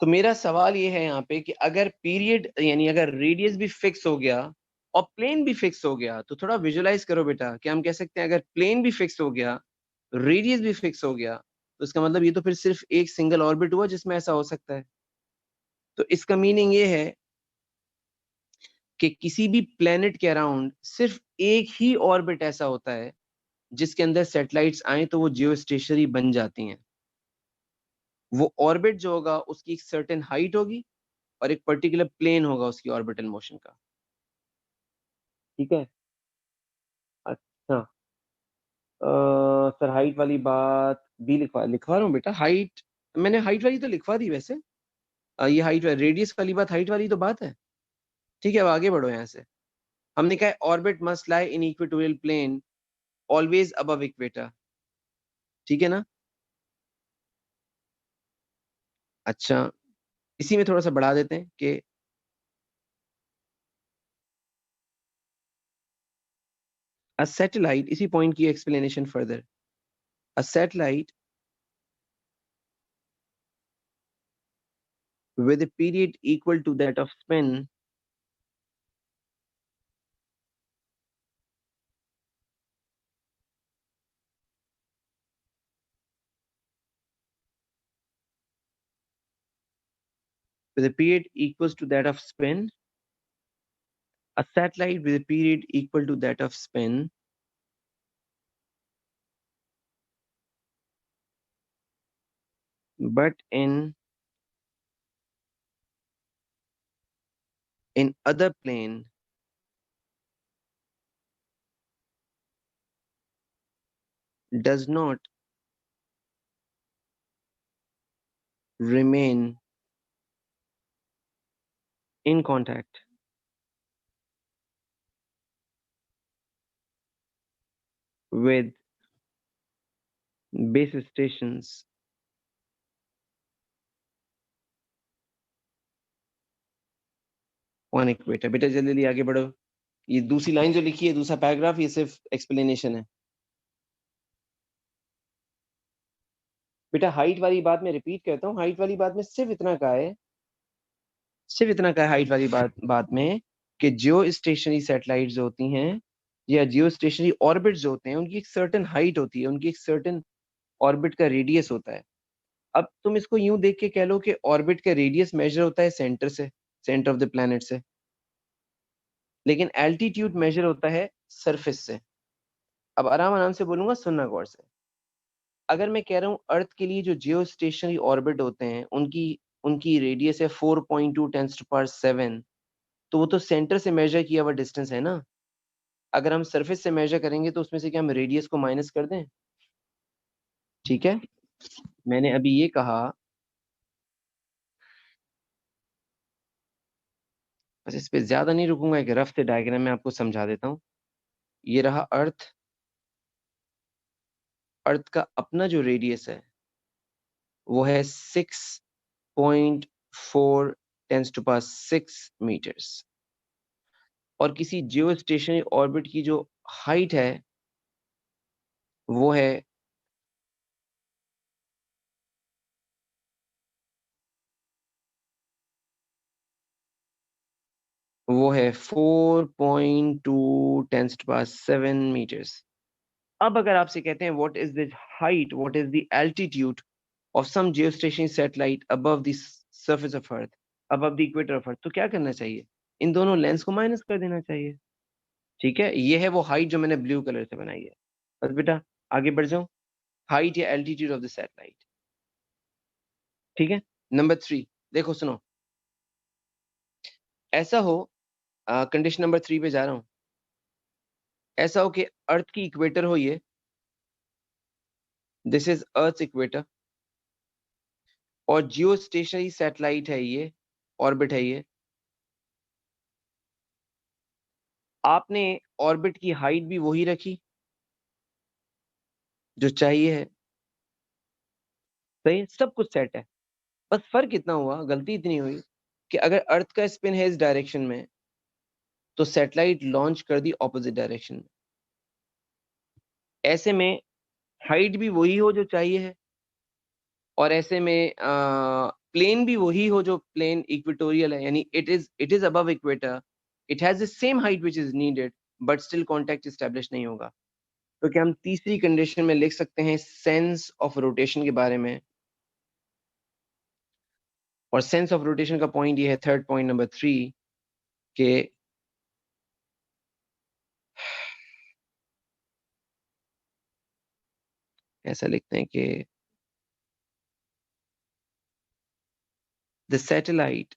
तो मेरा सवाल ये है यहाँ पे कि अगर पीरियड यानी अगर रेडियस भी फिक्स हो गया और प्लेन भी फिक्स हो गया, तो थोड़ा विजुलाइज करो बेटा कि हम कह सकते हैं अगर प्लेन भी फिक्स हो गया, रेडियस भी फिक्स हो गया, तो इसका मतलब ये तो फिर सिर्फ एक सिंगल ऑर्बिट हुआ जिसमें ऐसा हो सकता है। तो इसका मीनिंग ये है कि किसी भी प्लेनेट के अराउंड सिर्फ एक ही ऑर्बिट ऐसा होता है जिसके अंदर सैटेलाइट्स आए तो वो जियो स्टेशनरी बन जाती हैं। वो ऑर्बिट जो होगा उसकी एक सर्टेन हाइट होगी और एक पर्टिकुलर प्लेन होगा उसकी ऑर्बिटल मोशन का, ठीक है। अच्छा सर हाइट वाली बात भी लिखवा लिखवा रहा हूँ बेटा। हाइट मैंने हाइट वाली तो लिखवा दी वैसे। ये हाइट रेडियस वाली बात, हाइट वाली तो बात है, ठीक है। अब आगे बढ़ो यहाँ से। हमने कहा orbit must lie in equatorial plane always above equator, ठीक है ना। अच्छा इसी में थोड़ा सा बढ़ा देते हैं कि a satellite, इसी पॉइंट की explanation further, a satellite with a period equal to that of spin with a period equals to that of spin, a satellite with a period equal to that of spin but in other plane does not remain in contact with base stations on equator। बेटा जल्दी जल्दी आगे बढ़ो। ये दूसरी line जो लिखी है, दूसरा पैराग्राफ, ये सिर्फ एक्सप्लेनेशन है बेटा। हाइट वाली बात में रिपीट करता हूँ, हाइट वाली बात में सिर्फ इतना कहा है, सिर्फ इतना कहा है हाइट वाली बात में कि जियो स्टेशनरी सैटेलाइट जो होती हैं या जियो स्टेशनरी ऑर्बिट जो होते हैं उनकी एक सर्टेन हाइट होती है, उनकी एक सर्टेन ऑर्बिट का रेडियस होता है। अब तुम इसको यूं देख के कह लो कि ऑर्बिट का रेडियस मेजर होता है सेंटर से, सेंटर ऑफ द प्लैनेट से, लेकिन एल्टीट्यूड मेजर होता है सरफेस से। अब आराम आराम से बोलूंगा, सुनना गौर से। अगर मैं कह रहा हूँ अर्थ के लिए जो जियो स्टेशनरी ऑर्बिट होते हैं उनकी उनकी रेडियस है 4.2 टेंस टू पावर 7, तो वो तो सेंटर से मेजर किया हुआ डिस्टेंस है ना। अगर हम सरफेस से मेजर करेंगे तो उसमें से क्या हम रेडियस को माइनस कर दें, ठीक है। मैंने अभी ये कहा, बस इस पे ज्यादा नहीं रुकूंगा, एक रफ से डायग्राम में आपको समझा देता हूँ। ये रहा अर्थ, अर्थ का अपना जो रेडियस है वो है 6.4 टेंस टू पावर 6 मीटर्स, और किसी जियो स्टेशनरी ऑर्बिट की जो हाइट है वो है वो है 4.2 टेंस टू पावर 7 मीटर्स। अब अगर आपसे कहते हैं what is the height, what is the altitude of some geostationary satellite above the surface of earth, above the equator of earth, तो क्या करना चाहिए? इन दोनों लेंस को माइनस कर देना चाहिए। ठीक है, ये है वो हाइट जो मैंने ब्लू कलर से बनाई है। बस बेटा आगे बढ़ जाओ, हाइट या एल्टीट्यूड ऑफ द सैटेलाइट। ठीक है, नंबर 3 देखो सुनो, ऐसा हो, कंडीशन नंबर 3 पे जा रहा हूं, ऐसा हो कि अर्थ की इक्वेटर हो ये, दिस इज अर्थ इक्वेटर, और जियो स्टेशनरी सैटेलाइट है ये, ऑर्बिट है ये। आपने ऑर्बिट की हाइट भी वही रखी जो चाहिए है, सही है, सब कुछ सेट है। बस फर्क इतना हुआ, गलती इतनी हुई कि अगर अर्थ का स्पिन है इस डायरेक्शन में, तो सैटेलाइट लॉन्च कर दी ऑपोजिट डायरेक्शन में। ऐसे में हाइट भी वही हो जो चाहिए है, और ऐसे में प्लेन भी वही हो जो प्लेन इक्वेटोरियल है, यानी it is above equator, it has the same height which is needed, but still contact establish नहीं होगा। तो क्या हम तीसरी कंडीशन में लिख सकते हैं सेंस ऑफ रोटेशन के बारे में? और सेंस ऑफ रोटेशन का पॉइंट ये है, थर्ड पॉइंट नंबर 3, के ऐसा लिखते हैं कि the satellite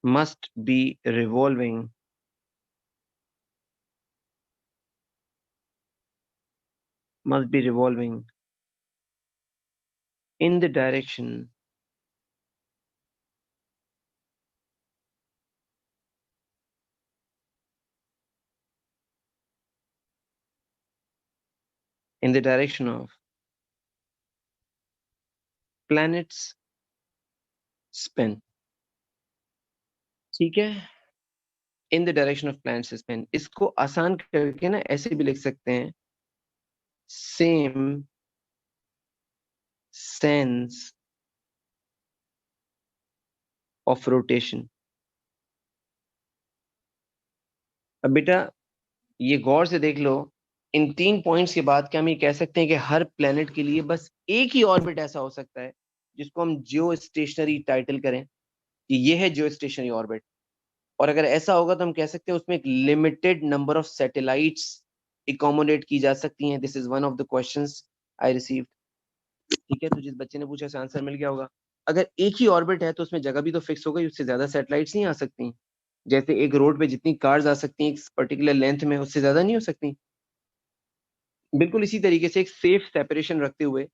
must be revolving must be revolving in the direction of planets spin। ठीक है, in the direction of planets spin, इसको आसान करके ना ऐसे भी लिख सकते हैं, सेम सेंस ऑफ रोटेशन। अब बेटा ये गौर से देख लो, इन 3 पॉइंट्स के बाद क्या हम ये कह सकते हैं कि हर प्लेनेट के लिए बस एक ही ऑर्बिट ऐसा हो सकता है जिसको हम जियो स्टेशनरी टाइटल करें कि ये है जियो स्टेशनरी ऑर्बिट? और अगर ऐसा होगा तो हम कह सकते हैं उसमें एक लिमिटेड नंबर ऑफ सैटेलाइट्स इकोमोडेट की जा सकती हैं। This is one of the questions I received. ठीक है, तो जिस बच्चे ने पूछा, आंसर मिल गया होगा। अगर एक ही ऑर्बिट है तो उसमें जगह भी तो फिक्स हो गई, उससे ज्यादा सैटेलाइट्स नहीं आ सकती। जैसे एक रोड पे जितनी कार्स आ सकती हैं एक पर्टिकुलर लेंथ में, उससे ज्यादा नहीं हो सकती। बिल्कुल इसी तरीके से एक सेफ सेपरेशन रखते हुए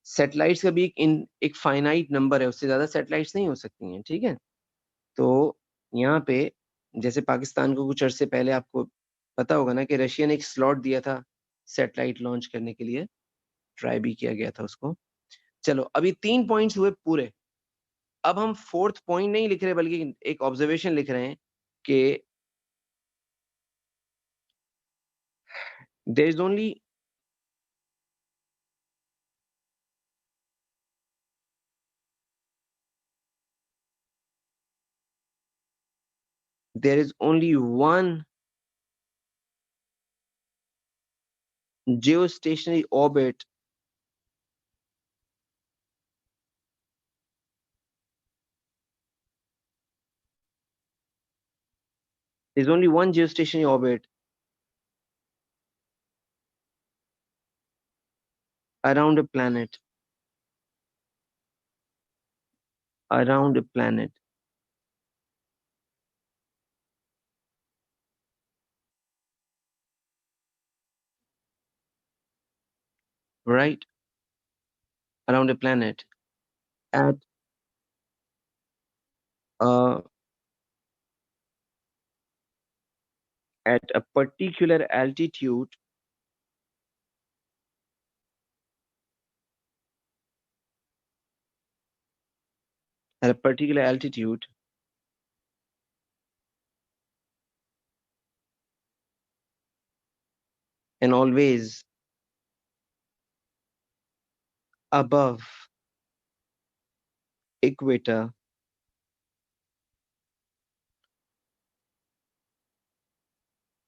सैटेलाइट्स का भी एक फाइनाइट नंबर है, उससे ज्यादा सैटेलाइट्स नहीं हो सकती हैं। ठीक है, तो यहाँ पे जैसे पाकिस्तान को कुछ अरसे पहले आपको पता होगा ना कि रशिया ने एक स्लॉट दिया था सैटेलाइट लॉन्च करने के लिए, ट्राई भी किया गया था उसको। चलो अभी 3 पॉइंट्स हुए पूरे। अब हम फोर्थ पॉइंट नहीं लिख रहे बल्कि एक ऑब्जर्वेशन लिख रहे हैं कि there is only there is only one geostationary orbit there's only one geostationary orbit around a planet, around a planet, right? Around a planet at uh, at a particular altitude, at a particular altitude and always above equator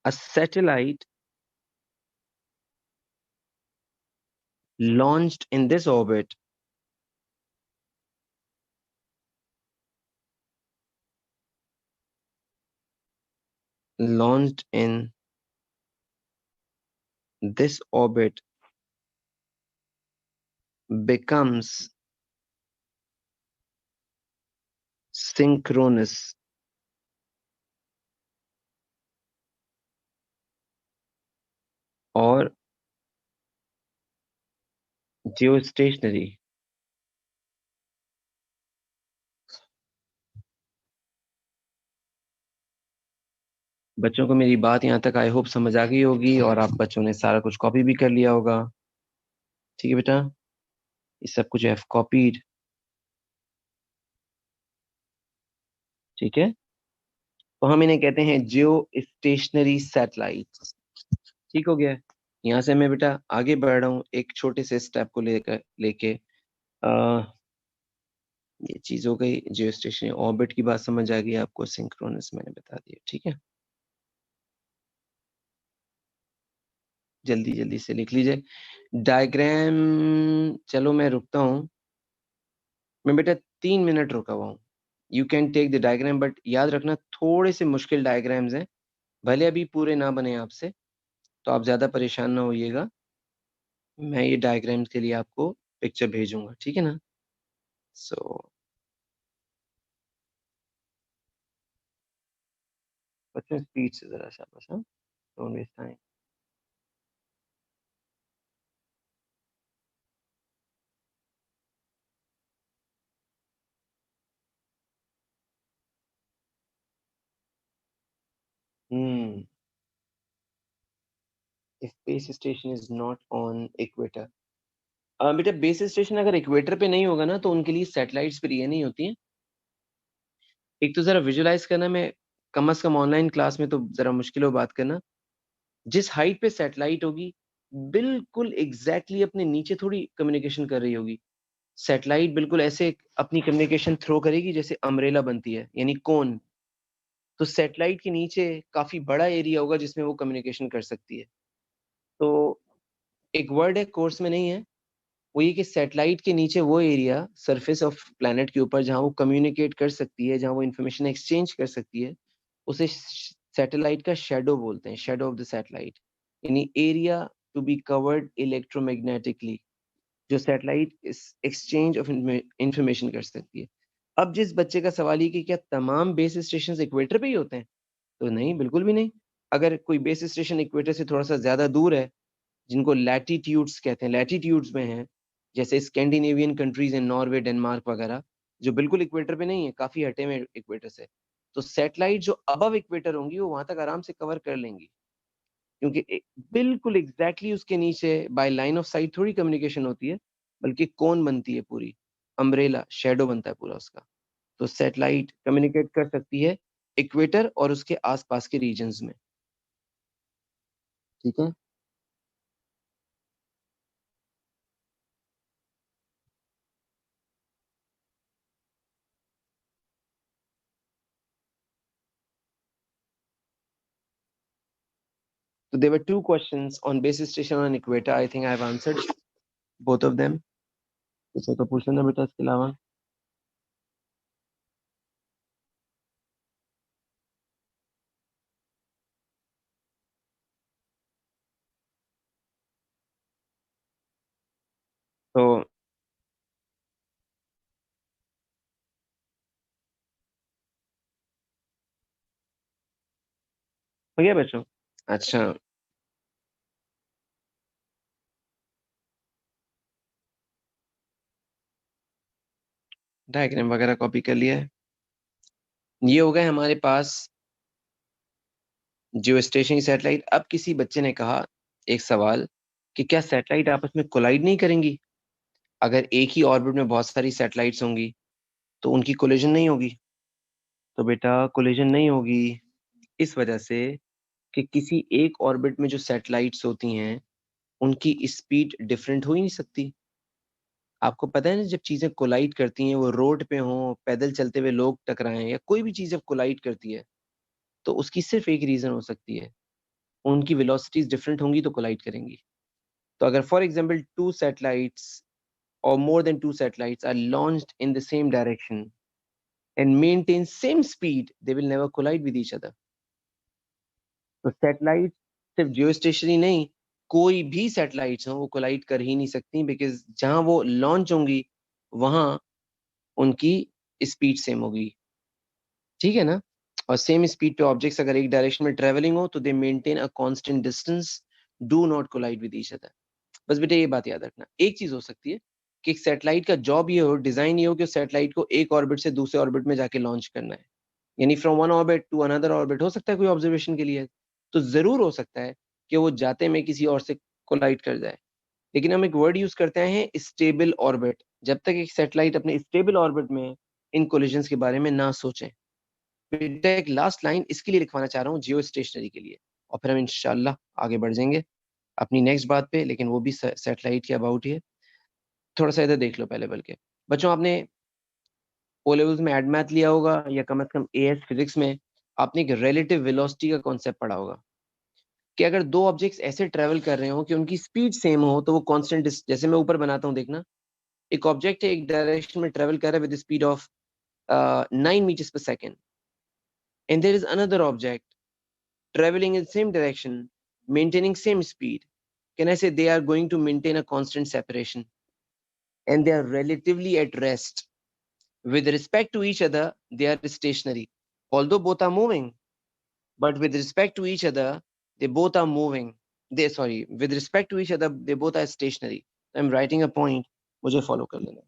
a satellite launched in this orbit launched in this orbit becomes synchronous or geostationary. बच्चों को मेरी बात यहाँ तक I hope समझ आ गई होगी और आप बच्चों ने सारा कुछ कॉपी भी कर लिया होगा। ठीक है बेटा, ये सब कुछ हैव कॉपीड। ठीक है, तो हम इन्हें कहते हैं जियो स्टेशनरी सैटेलाइट। ठीक हो गया। यहाँ से मैं बेटा आगे बढ़ रहा हूँ एक छोटे से स्टेप को लेकर लेके आ, ये चीज हो गई, जियो स्टेशनरी ऑर्बिट की बात समझ आ गई आपको, सिंक्रोनस मैंने बता दिया। ठीक है, जल्दी जल्दी से लिख लीजिए डायग्राम। चलो मैं रुकता हूँ, मैं बेटा 3 मिनट रुका हुआ हूँ। You can take the diagram, but याद रखना थोड़े से मुश्किल डायग्राम्स हैं, भले अभी पूरे ना बने आपसे, तो आप ज्यादा परेशान ना होइएगा। मैं ये डायग्राम के लिए आपको पिक्चर भेजूंगा, ठीक है ना। सो बच्चों स्पीड से जरा शाबाश, हाँ, don't waste time. Hmm, space station is not on equator. बेटा बेस स्टेशन अगर इक्वेटर पे नहीं होगा ना तो उनके लिए सैटेलाइट्स भी नहीं होती हैं। एक तो जरा विजुलाइज करना, मैं कम से कम ऑनलाइन क्लास में तो जरा मुश्किल हो बात करना। जिस हाइट पे सैटेलाइट होगी बिल्कुल एग्जैक्टली अपने नीचे थोड़ी कम्युनिकेशन कर रही होगी। सैटेलाइट बिल्कुल ऐसे अपनी कम्युनिकेशन थ्रो करेगी जैसे अम्ब्रेला बनती है, यानी कोन। तो सैटेलाइट के नीचे काफी बड़ा एरिया होगा जिसमें वो कम्युनिकेशन कर सकती है। तो एक वर्ड है कोर्स में नहीं है, वो ये कि सैटेलाइट के नीचे वो एरिया सरफेस ऑफ प्लैनेट के ऊपर जहां वो कम्युनिकेट कर सकती है, जहां वो इंफॉर्मेशन एक्सचेंज कर सकती है, उसे सैटेलाइट का शेडो बोलते हैं, शेडो ऑफ द सैटेलाइट, यानी area to be covered electromagnetically, जो सैटेलाइट इस एक्सचेंज ऑफ इंफॉर्मेशन कर सकती है। अब जिस बच्चे का सवाल ये कि क्या तमाम बेस स्टेशन इक्वेटर पे ही होते हैं, तो नहीं, बिल्कुल भी नहीं। अगर कोई बेस स्टेशन इक्वेटर से थोड़ा सा ज्यादा दूर है, जिनको लैटिट्यूड्स कहते हैं, लैटिट्यूड्स में हैं, जैसे स्कैंडिनेवियन कंट्रीज हैं, नॉर्वे, डेनमार्क वगैरह, जो बिल्कुल इक्वेटर पे नहीं है, काफी हटे में इक्वेटर से, तो सैटेलाइट जो अबव इक्वेटर होंगी वो वहां तक आराम से कवर कर लेंगी, क्योंकि बिल्कुल एग्जैक्टली उसके नीचे बाय लाइन ऑफ साइट थोड़ी कम्युनिकेशन होती है, बल्कि कोन बनती है पूरी, अम्ब्रेला शेडो बनता है पूरा उसका। तो सैटेलाइट कम्युनिकेट कर सकती है इक्वेटर और उसके आसपास के रीजन्स में। ठीक है, so there were two questions on base station on equator. I think I have answered both of them. कुछ तो पूछना ना बेटा इसके अलावा। तो हो गया बच्चों। अच्छा, डायग्राम वगैरह कॉपी कर लिया है। ये हो गए हमारे पास जियो स्टेशनरी सैटेलाइट। अब किसी बच्चे ने कहा एक सवाल कि क्या सैटेलाइट आपस में कोलाइड नहीं करेंगी? अगर एक ही ऑर्बिट में बहुत सारी सैटेलाइट्स होंगी तो उनकी कोलिजन नहीं होगी। तो बेटा कोलिजन नहीं होगी इस वजह से कि किसी एक ऑर्बिट में जो सैटेलाइट्स होती हैं उनकी स्पीड डिफरेंट हो ही नहीं सकती। आपको पता है ना, जब चीजें कोलाइड करती हैं, वो रोड पे हों, पैदल चलते हुए लोग टकराएं, या कोई भी चीज जब कोलाइड करती है, तो उसकी सिर्फ एक रीजन हो सकती है, उनकी वेलोसिटीज डिफरेंट होंगी तो कोलाइड करेंगी। तो अगर for example two satellites or more than two satellites are launched in the same direction and maintain same speed, they will never collide with each other. तो सैटेलाइट सिर्फ जियो स्टेशनरी नहीं, कोई भी सैटेलाइट्स हो वो कोलाइड कर ही नहीं सकती, बिकॉज जहां वो लॉन्च होंगी वहां उनकी स्पीड सेम होगी। ठीक है ना? और सेम स्पीड पे ऑब्जेक्ट्स अगर एक डायरेक्शन में ट्रेवलिंग हो तो they maintain a constant distance, do not collide with each other. बस बेटा ये बात याद रखना। एक चीज हो सकती है कि एक सैटेलाइट का जॉब ये हो, डिजाइन ये हो कि सैटेलाइट को एक ऑर्बिट से दूसरे ऑर्बिट में जाके लॉन्च करना है, यानी from one orbit to another orbit. हो सकता है कोई ऑब्जर्वेशन के लिए, तो जरूर हो सकता है कि वो जाते में किसी और से कोलाइड कर जाए, लेकिन हम एक वर्ड यूज करते हैं स्टेबल ऑर्बिट। जब तक एक सैटेलाइट अपने स्टेबल ऑर्बिट में है, इन कोलिजन्स के बारे में ना सोचें। बेटा एक लास्ट लाइन इसके लिए लिखवाना चाह रहा हूँ, जियो स्टेशनरी के लिए, और फिर हम इंशाल्लाह आगे बढ़ जाएंगे अपनी नेक्स्ट बात पे, लेकिन वो भी सैटेलाइट के अबाउट ही है। थोड़ा सा इधर देख लो पहले। बल्कि बच्चों, आपने ओ लेवल्स में एड मैथ लिया होगा, या कम से कम एएस फिजिक्स में आपने एक रिलेटिव वेलोसिटी का कॉन्सेप्ट पढ़ा होगा, कि अगर दो ऑब्जेक्ट्स ऐसे ट्रेवल कर रहे हो कि उनकी स्पीड सेम हो, तो वो कांस्टेंट, जैसे मैं ऊपर बनाता हूँ देखना, एक ऑब्जेक्ट है एक डायरेक्शन में ट्रेवल कर रहा है with speed of 9 meters per second, and there is another object traveling in same direction, maintaining same speed. Can I say they are going to maintain a constant separation and they are relatively at rest? With respect to each other, they are stationary. Although both are moving, but with respect to each other, they both are moving. With respect to each other, they both are stationary. I'm writing a point. मुझे follow कर लेना।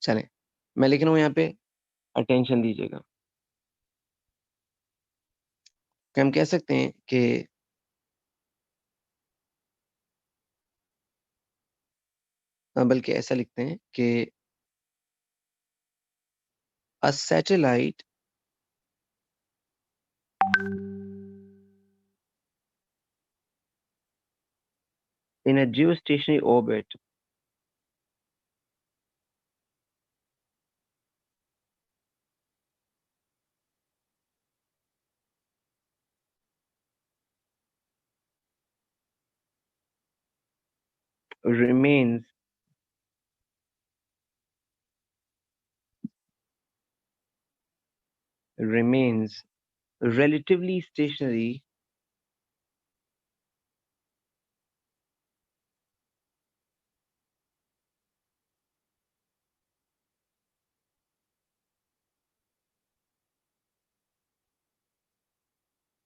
चलें, मैं लिख रहा हूँ यहाँ पे, attention दीजिएगा। कि हम कह सकते हैं कि बल्कि ऐसा लिखते हैं कि a satellite in a geostationary orbit remains relatively stationary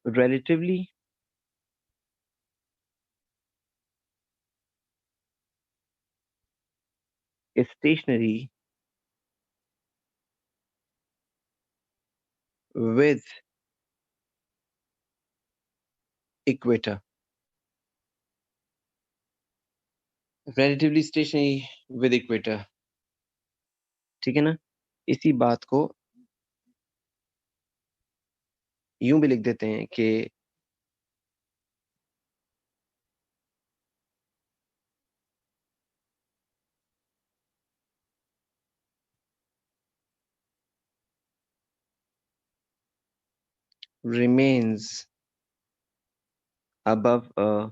relatively stationary with equator, relatively stationary with equator। ठीक है ना? इसी बात को यूं भी लिख देते हैं कि remains above a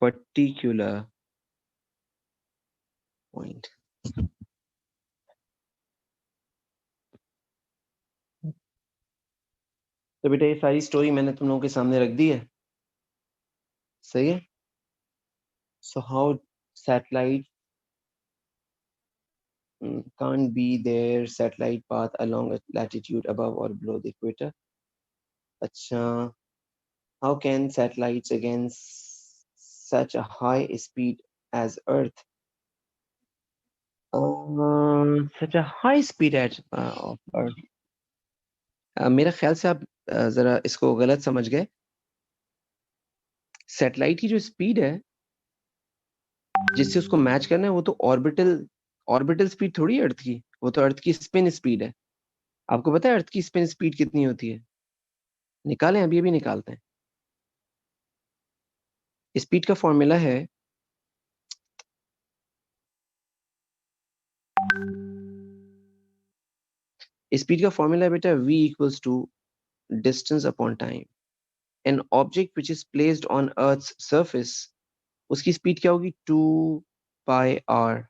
particular point। तो बेटा ये सारी स्टोरी मैंने तुम लोगों के सामने रख दी है, सही है? So how satellite can't be their satellite path along a latitude above or below the equator। अच्छा, how can satellites against such a high speed as Earth, such a high speed of Earth? मेरा ख्याल से आप जरा इसको गलत समझ गए। सैटेलाइट की जो स्पीड है जिससे उसको मैच करना है, वो तो ऑर्बिटल स्पीड थोड़ी है अर्थ की, वो तो अर्थ की स्पिन स्पीड है। आपको पता है अर्थ की स्पिन स्पीड कितनी होती है? निकालें, अभी अभी निकालते हैं। स्पीड का फॉर्मूला है स्पीड का फॉर्मूला है बेटा v equals to distance upon time. An object which is placed on earth's surface, उसकी स्पीड क्या होगी? 2 पाई आर।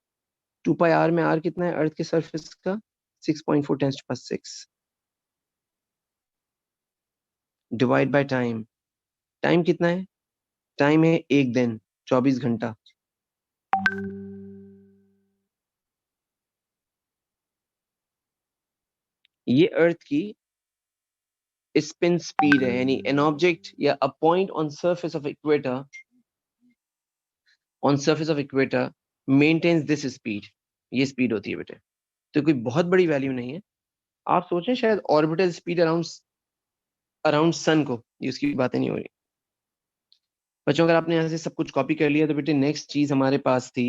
2 पाई आर में आर कितना है अर्थ के सरफेस का? 6.4 × 10⁻⁶ डिवाइड बाय टाइम। टाइम कितना है? टाइम है 1 दिन, 24 घंटा। ये अर्थ की स्पिन स्पीड है, यानी एन ऑब्जेक्ट या a point on surface of equator, on surface of equator maintains this speed. ये स्पीड होती है बेटे। तो कोई बहुत बड़ी वैल्यू नहीं है। आप सोचें शायद orbital speed around around sun को, ये उसकी बातें नहीं हो रही। बच्चों अगर आपने यहाँ से सब कुछ कॉपी कर लिया तो बेटे नेक्स्ट चीज हमारे पास थी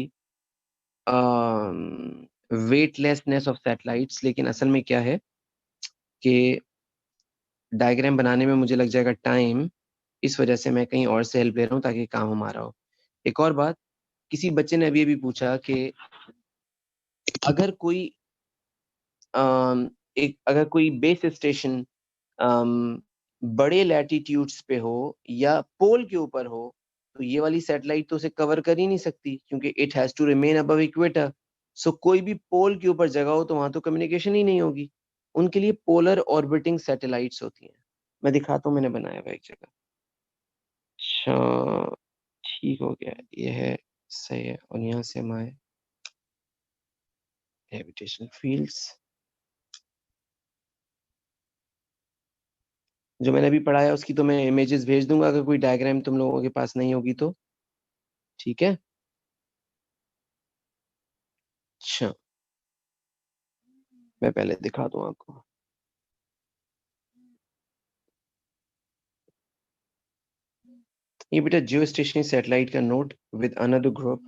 वेटलेसनेस ऑफ सैटेलाइट्स। लेकिन असल में क्या है कि डायग्राम बनाने में मुझे लग जाएगा टाइम, इस वजह से मैं कहीं और से हेल्प ले रहा हूँ ताकि काम हमारा हो। एक और बात, किसी बच्चे ने अभी पूछा कि अगर कोई अगर कोई बेस स्टेशन बड़े लैटिट्यूड्स पे हो या पोल के ऊपर हो, तो ये वाली सैटेलाइट तो उसे कवर कर ही नहीं सकती, क्योंकि it has to remain above equator. So कोई भी पोल के ऊपर जगह हो तो वहां तो कम्युनिकेशन ही नहीं होगी। उनके लिए पोलर ऑर्बिटिंग सैटेलाइट्स होती हैं। मैं दिखाता हूँ, मैंने बनाया हुआ एक जगह। अच्छा, ठीक हो गया, ये है, सही है। और यहाँ से हमारे ग्रेविटेशनल फील्ड्स जो मैंने अभी पढ़ाया उसकी तो मैं इमेजेस भेज दूंगा, अगर कोई डायग्राम तुम लोगों के पास नहीं होगी तो। ठीक है। अच्छा, मैं पहले दिखा दूं आपको। ये बेटा जियो स्टेशनरी सैटेलाइट का नोट विद अनदर ग्रुप।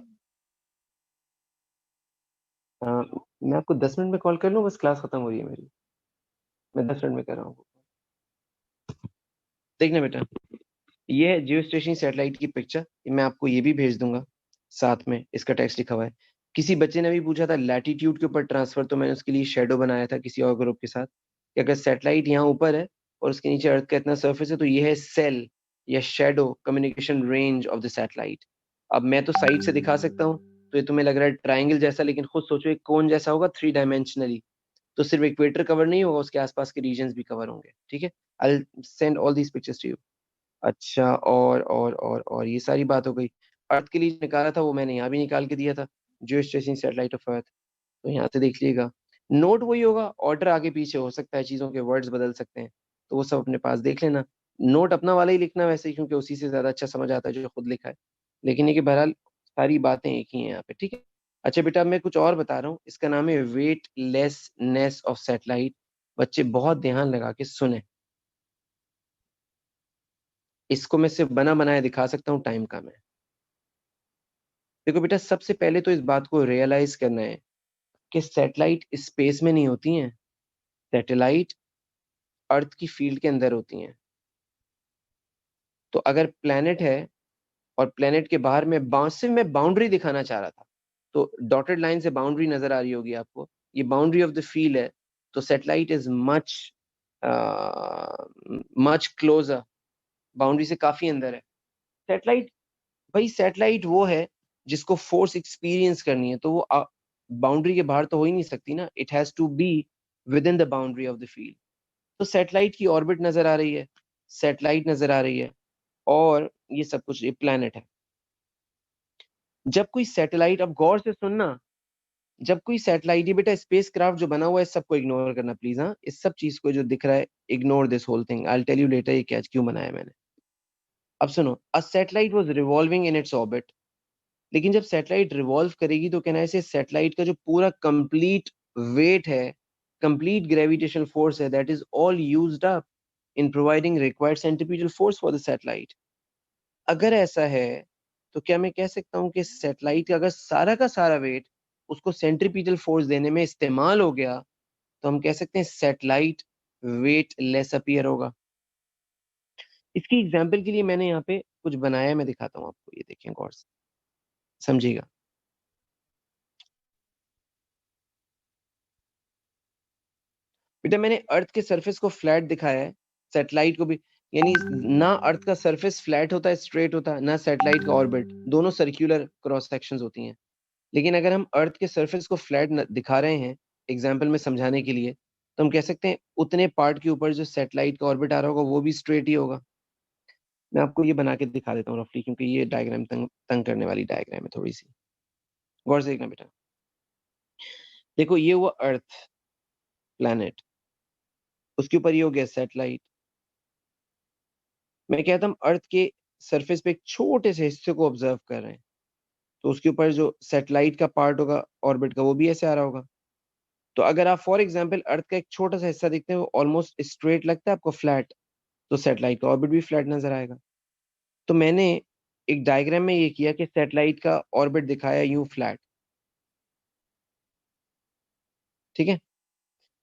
मैं आपको 10 मिनट में कॉल कर लूं? बस क्लास खत्म हो रही है मेरी, मैं 10 मिनट में कर रहा हूँ। देखना बेटा, ये है जियो स्टेशनरी सैटेलाइट की पिक्चर, मैं आपको ये भी भेज दूंगा, साथ में इसका टेक्स्ट लिखा हुआ है। किसी बच्चे ने भी पूछा था लैटिट्यूड के ऊपर ट्रांसफर, तो मैंने उसके लिए शेडो बनाया था किसी और ग्रुप के साथ कि अगर सैटेलाइट यहाँ ऊपर है और उसके नीचे अर्थ का इतना सरफेस है, तो ये है सेल या shadow communication range of the satellite. अब मैं तो साइड से दिखा सकता हूँ, तो ये तुम्हें लग रहा है ट्राइंगल जैसा, लेकिन खुद सोचो एक कोन जैसा होगा 3 डायमेंशनली। तो सिर्फ इक्वेटर कवर नहीं होगा, उसके आसपास के रीजन भी कवर होंगे। ठीक है, I send all these pictures to you. अच्छा, और ये सारी बात हो गई। अर्थ के लिए निकाला था वो मैंने यहाँ भी निकाल के दिया था, जियो स्टेशनरी सैटेलाइट ऑफ अर्थ। तो यहाँ से देख लीजिएगा, नोट वही होगा, ऑर्डर आगे पीछे हो सकता है, चीजों के वर्ड्स बदल सकते हैं, तो वो सब अपने पास देख लेना। नोट अपना वाला ही लिखना वैसे ही, क्योंकि उसी से ज्यादा अच्छा समझ आता है जो खुद लिखा है। लेकिन ये कि बहरहाल सारी बातें एक ही हैं यहाँ पे। ठीक है। अच्छा बेटा, अब मैं कुछ और बता रहा हूँ, इसका नाम है वेटलेसनेस ऑफ सैटेलाइट। बच्चे बहुत ध्यान लगा के सुने, इसको मैं सिर्फ बना बनाया दिखा सकता हूँ, टाइम कम है। देखो बेटा, सबसे पहले तो इस बात को रियलाइज करना है कि सैटेलाइट स्पेस में नहीं होती हैं, सैटेलाइट अर्थ की फील्ड के अंदर होती हैं। तो अगर प्लेनेट है और प्लेनेट के बाहर में सिर्फ मैं बाउंड्री दिखाना चाह रहा था, तो डॉटेड लाइन से बाउंड्री नजर आ रही होगी आपको, ये बाउंड्री ऑफ द फील्ड है। तो satellite is much much closer, boundary से काफी अंदर है सैटेलाइट। भाई सैटेलाइट वो है जिसको फोर्स एक्सपीरियंस करनी है, तो वो बाउंड्री के बाहर तो हो ही नहीं सकती ना, it has to be within the boundary of the field. तो सैटेलाइट की ऑर्बिट नजर आ रही है, सैटेलाइट नजर आ रही है, और ये सब कुछ, ये प्लेनेट है। जब कोई सैटेलाइट, अब गौर से सुनना, जब कोई सैटेलाइट, ये बेटा स्पेस क्राफ्ट जो बना हुआ है, इस सबको इग्नोर करना प्लीज। हाँ, इस सब चीज को जो दिख रहा है, ignore this whole thing, I will tell you later ये क्या क्यों बनाया मैंने। अब सुनो, a satellite was revolving in its orbit. लेकिन जब सैटेलाइट रिवॉल्व करेगी तो कहना है इसे सैटेलाइट का जो पूरा कंप्लीट वेट है, कंप्लीट ग्रेविटेशनल फोर्स है, that is all used up in providing required centripetal force for the satellite. अगर ऐसा है तो क्या मैं कह सकता हूं कि सैटेलाइट का अगर सारा का सारा वेट उसको सेंट्रीपिटल फोर्स देने में इस्तेमाल हो गया, तो हम कह सकते हैं सैटेलाइट वेट लेस अपीयर होगा। इसकी एग्जाम्पल के लिए मैंने यहाँ पे कुछ बनाया है, मैं दिखाता हूँ आपको, ये देखें गौर से समझिएगा। बेटा मैंने अर्थ के सरफेस को फ्लैट दिखाया है, सैटेलाइट को भी, यानी ना अर्थ का सरफेस फ्लैट होता है, स्ट्रेट होता है, ना सैटेलाइट का ऑर्बिट, दोनों सर्कुलर क्रॉस सेक्शंस होती हैं। लेकिन अगर हम अर्थ के सरफेस को फ्लैट दिखा रहे हैं एग्जाम्पल में समझाने के लिए, तो हम कह सकते हैं उतने पार्ट के ऊपर जो सैटेलाइट का ऑर्बिट आ रहा होगा वो भी स्ट्रेट ही होगा। मैं आपको ये बना के दिखा देता हूँ रफली, क्योंकि ये डायग्राम तंग करने वाली डायग्राम है थोड़ी सी। गौर से देखना बेटा, देखो ये हुआ अर्थ प्लैनेट, उसके ऊपर ये हो गया सैटेलाइट। मैं कहता हूँ अर्थ के सरफेस पे एक छोटे से हिस्से को ऑब्जर्व कर रहे हैं, तो उसके ऊपर जो सैटेलाइट का पार्ट होगा ऑर्बिट का वो भी ऐसे आ रहा होगा। तो अगर आप फॉर एग्जांपल अर्थ का एक छोटा सा हिस्सा देखते हैं वो ऑलमोस्ट स्ट्रेट लगता है आपको, फ्लैट, तो सैटेलाइट का ऑर्बिट भी फ्लैट नजर आएगा। तो मैंने एक डायग्राम में ये किया कि सैटेलाइट का ऑर्बिट दिखाया यूं फ्लैट, ठीक है,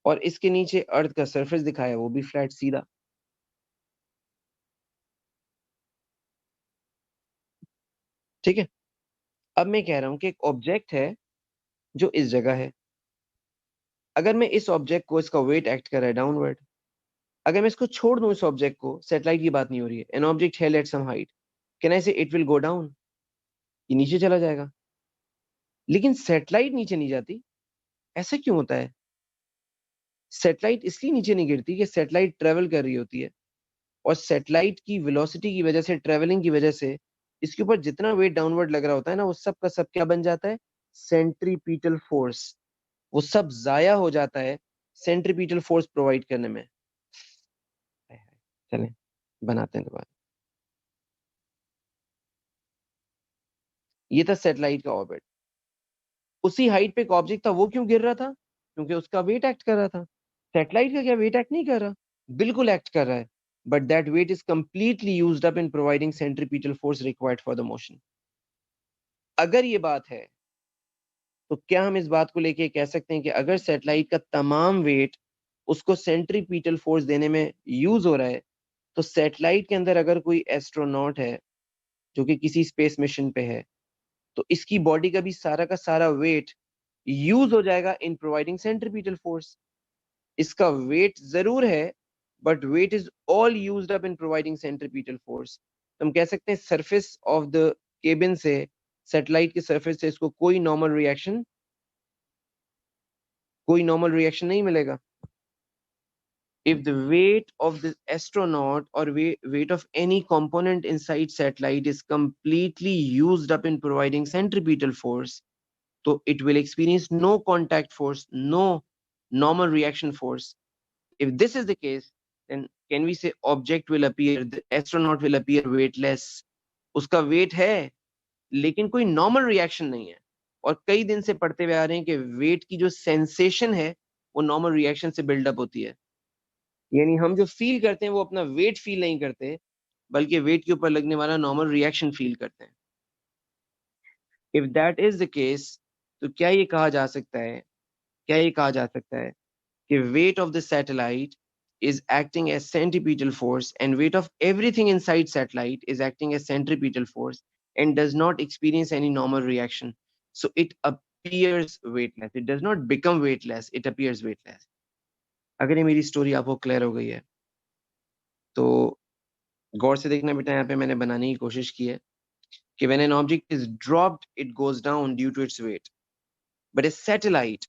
और इसके नीचे अर्थ का सरफेस दिखाया वो भी फ्लैट सीधा। ठीक है, अब मैं कह रहा हूं कि एक ऑब्जेक्ट है जो इस जगह है, अगर मैं इस ऑब्जेक्ट को, इसका वेट एक्ट कर रहा है डाउनवर्ड, अगर मैं इसको छोड़ दूं इस ऑब्जेक्ट को, सैटेलाइट की बात नहीं हो रही है, an object held at some height, can I say it will go down, ये नीचे चला जाएगा। लेकिन सैटेलाइट नीचे नहीं जाती, ऐसा क्यों होता है? सैटेलाइट इसलिए नीचे नहीं गिरती कि सैटेलाइट ट्रेवल कर रही होती है, और सैटेलाइट की वेलोसिटी की वजह से, ट्रेवलिंग की वजह से, इसके ऊपर जितना वेट डाउनवर्ड लग रहा होता है ना, वो सब का सब क्या बन जाता है? सेंट्रीपीटल फोर्स, वो सब जाया हो जाता है सेंट्रीपीटल फोर्स प्रोवाइड करने में। चलें बनाते हैं दोबारा। ये था सैटेलाइट का ऑर्बिट, उसी हाइट पे एक ऑब्जेक्ट था, वो क्यों गिर रहा था? क्योंकि उसका वेट एक्ट कर रहा था। सैटेलाइट का क्या वेट एक्ट नहीं कर रहा? बिल्कुल एक्ट कर रहा है, but that weight is completely used up in providing centripetal force required for the motion. अगर ये बात है, तो क्या हम इस बात को लेके कह सकते हैं कि अगर सैटेलाइट का तमाम वेट उसको सेंट्रीपीटल फोर्स देने में यूज हो रहा है, तो सैटेलाइट के अंदर अगर कोई एस्ट्रोनॉट है जो कि किसी स्पेस मिशन पे है, तो इसकी बॉडी का भी सारा का सारा वेट यूज हो जाएगा इन प्रोवाइडिंग सेंट्रीपीटल फोर्स। इसका वेट जरूर है, but weight is all used up in providing centripetal force. तो हम कह सकते हैं सरफेस ऑफ द केबिन से, सैटेलाइट के सरफेस से इसको कोई नॉर्मल रिएक्शन नहीं मिलेगा। If the weight of the astronaut or weight of any component inside satellite is completely used up in providing centripetal force, so it will experience no contact force, no normal reaction force. If this is the case, then can we say object will appear, the astronaut will appear weightless? उसका weight है, लेकिन कोई normal reaction नहीं है। और कई दिन से पढ़ते हुए आ रहे हैं कि weight की जो sensation है, वो normal reaction से build up होती है। यानी हम जो फील करते हैं वो अपना वेट फील नहीं करते, बल्कि वेट के ऊपर लगने वाला नॉर्मल रिएक्शन फील करते हैं। If that is the case, तो क्या ये कहा जा सकता है कि weight of the satellite is acting as centripetal force and weight of everything inside satellite is acting as centripetal force and does not experience any normal reaction, so it appears weightless, it does not become weightless, it appears weightless। अगर ये मेरी story आपको clear हो गई है तो गौर से देखना बेटा, यहाँ पे मैंने बनाने की कोशिश की है कि when an object is dropped it goes down due to its weight, but a satellite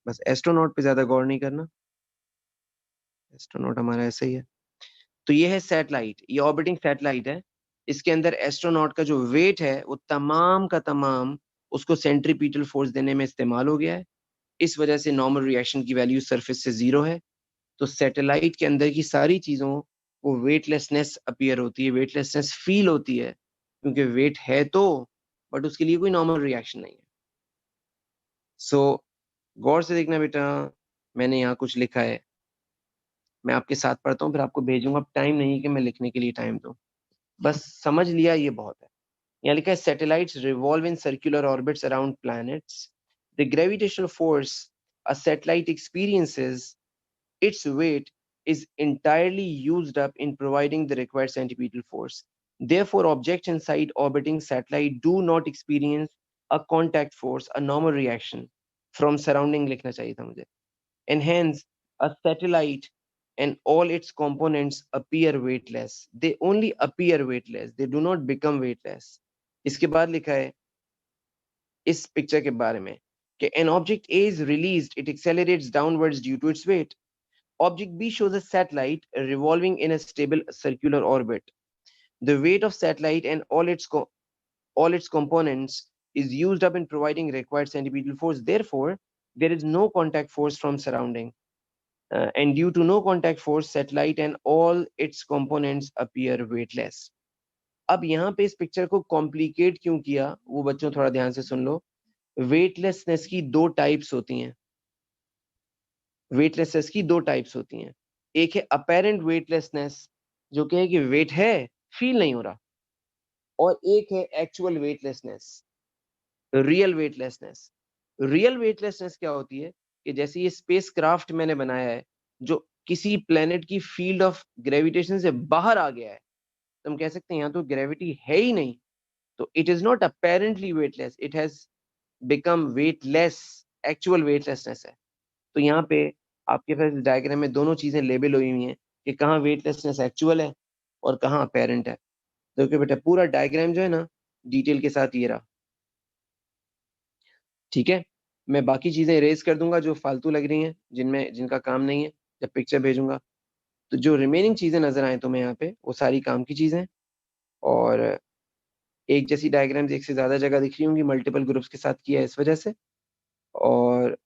बस एस्ट्रोनॉट पे ज्यादा गौर नहीं करना, एस्ट्रोनॉट हमारा ऐसा ही है। तो ये है सैटेलाइट, ये ऑर्बिटिंग सैटेलाइट है, इसके अंदर एस्ट्रोनॉट का जो वेट है वो तमाम का तमाम उसको सेंट्रीपीटल फोर्स देने में इस्तेमाल हो गया है। इस वजह से नॉर्मल रिएक्शन की वैल्यू सरफेस से 0 है। तो सैटेलाइट के अंदर की सारी चीजों को वेटलेसनेस अपीयर होती है, वेटलेसनेस फील होती है, क्योंकि वेट है तो, बट उसके लिए कोई नॉर्मल रिएक्शन नहीं है। सो गौर से देखना बेटा, मैंने यहाँ कुछ लिखा है, मैं आपके साथ पढ़ता हूँ फिर आपको भेजूंगा। अब टाइम नहीं है कि मैं लिखने के लिए टाइम दूं, बस समझ लिया ये बहुत है। यहाँ लिखा है satellites revolve in circular orbits around planets, the gravitational force a satellite experiences, its weight is entirely used up in providing the required centripetal force. Therefore, objects inside orbiting satellite do not experience a contact force, a normal reaction from surrounding लिखना चाहिए था मुझे. And hence, a satellite and all its components appear weightless. They only appear weightless. They do not become weightless. इसके बाद लिखा है इस picture के बारे में कि an object A is released, it accelerates downwards due to its weight. Object B shows a satellite revolving in a stable circular orbit. The weight of satellite and all its components is used up in providing required centripetal force. Therefore, there is no contact force from surrounding. And due to no contact force, satellite and all its components appear weightless. अब यहाँ पे इस picture को complicate क्यों किया, वो बच्चों थोड़ा ध्यान से सुन लो. वेटलेसनेस की दो टाइप्स होती हैं. वेटलेसनेस की दो टाइप्स होती हैं. एक है अपेरेंट वेटलेसनेस, जो कि है कि वेट है, फील नहीं हो रहा, और एक है actual weightlessness, real weightlessness. Real weightlessness क्या होती है कि जैसे ये स्पेस क्राफ्ट मैंने बनाया है, जो किसी प्लेनेट की फील्ड ऑफ ग्रेविटेशन से बाहर आ गया है, तो हम कह सकते हैं यहाँ तो ग्रेविटी है ही नहीं, तो it is not apparently weightless, it has become weightless. Actual weightlessness है. तो यहाँ पे आपके पास डायग्राम में दोनों चीजें लेबल हुई हुई हैं कि कहाँ वेटलेसनेस एक्चुअल है और कहाँ अपेरेंट है. देखिए बेटा, पूरा डायग्राम जो है ना डिटेल के साथ ये रहा. ठीक है, मैं बाकी चीजें इरेज कर दूंगा जो फालतू लग रही हैं, जिनका काम नहीं है. जब पिक्चर भेजूंगा तो जो रिमेनिंग चीजें नजर आए तुम्हें यहाँ पे, वो सारी काम की चीजें. और एक जैसी डायग्राम्स एक से ज्यादा जगह दिख रही होंगी, मल्टीपल ग्रुप्स के साथ किया है इस वजह से. और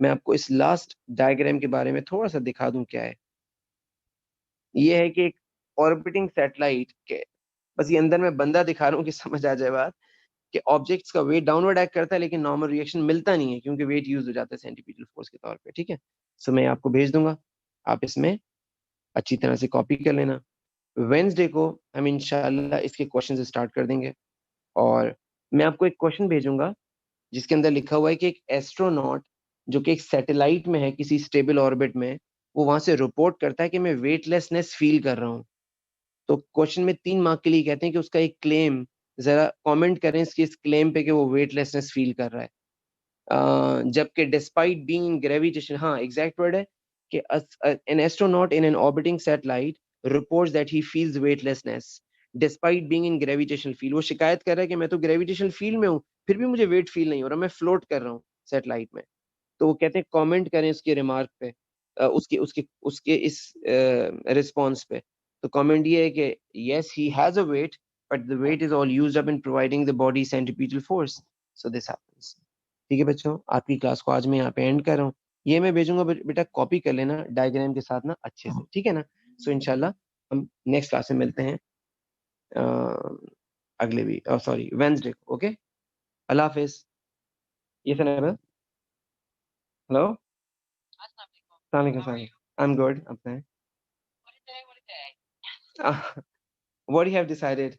मैं आपको इस लास्ट डायग्राम के बारे में थोड़ा सा दिखा दूं क्या है. ये है कि एक ऑर्बिटिंग सैटेलाइट के, बस ये अंदर में बंदा दिखा रहा हूँ कि समझ आ जाए बात, कि ऑब्जेक्ट्स का वेट डाउनवर्ड एक्ट करता है लेकिन नॉर्मल रिएक्शन मिलता नहीं है क्योंकि वेट यूज हो जाता है सेंटीपीटल फोर्स के तौर पे. ठीक है, सो मैं आपको भेज दूंगा, आप इसमें अच्छी तरह से कॉपी कर लेना. वेंसडे को हम इंशाल्लाह इसके क्वेश्चन स्टार्ट कर देंगे. और मैं आपको एक क्वेश्चन भेजूंगा जिसके अंदर लिखा हुआ है कि एक एस्ट्रोनॉट जो कि एक सैटेलाइट में है किसी स्टेबल ऑर्बिट में, वो वहां से रिपोर्ट करता है कि मैं वेटलेसनेस फील कर रहा हूँ. तो क्वेश्चन में 3 मार्क के लिए कहते हैं कि उसका एक क्लेम, जरा कमेंट करें इसके इस क्लेम पे कि वो वेटलेसनेस फील कर रहा है. जबकि डिस्पाइट बीइंग इन ग्रेविटेशन, हाँ एग्जैक्ट वर्ड है कि an astronaut in an orbiting satellite reports that he feels weightlessness despite being in gravitational field. वो शिकायत कर रहा है कि मैं तो ग्रेविटेशनल फील्ड में हूँ, फिर भी मुझे वेट फील नहीं हो रहा, मैं फ्लोट कर रहा हूँ सैटेलाइट में. तो वो कहते हैं कमेंट करें उसके रिमार्क पे, उसके उसके उसके इस रिस्पॉन्स पे. तो कमेंट ये है कि yes he has a weight, but the weight is all used up in providing the body centripetal force. So this happens. ठीक है बच्चों, आपकी क्लास को आज मैं यहाँ पे एंड कर रहा हूँ. ये मैं भेजूंगा, बेटा कॉपी कर लेना डायग्राम के साथ ना अच्छे से, ठीक है ना. सो इंशाल्लाह हम नेक्स्ट क्लास में मिलते हैं अगले वीक, सॉरी वेंसडे को. ओके, अल्लाह हाफिज. ये सर, हेलो, अस्सलाम वालेकुम. I am good. अपने what you have decided?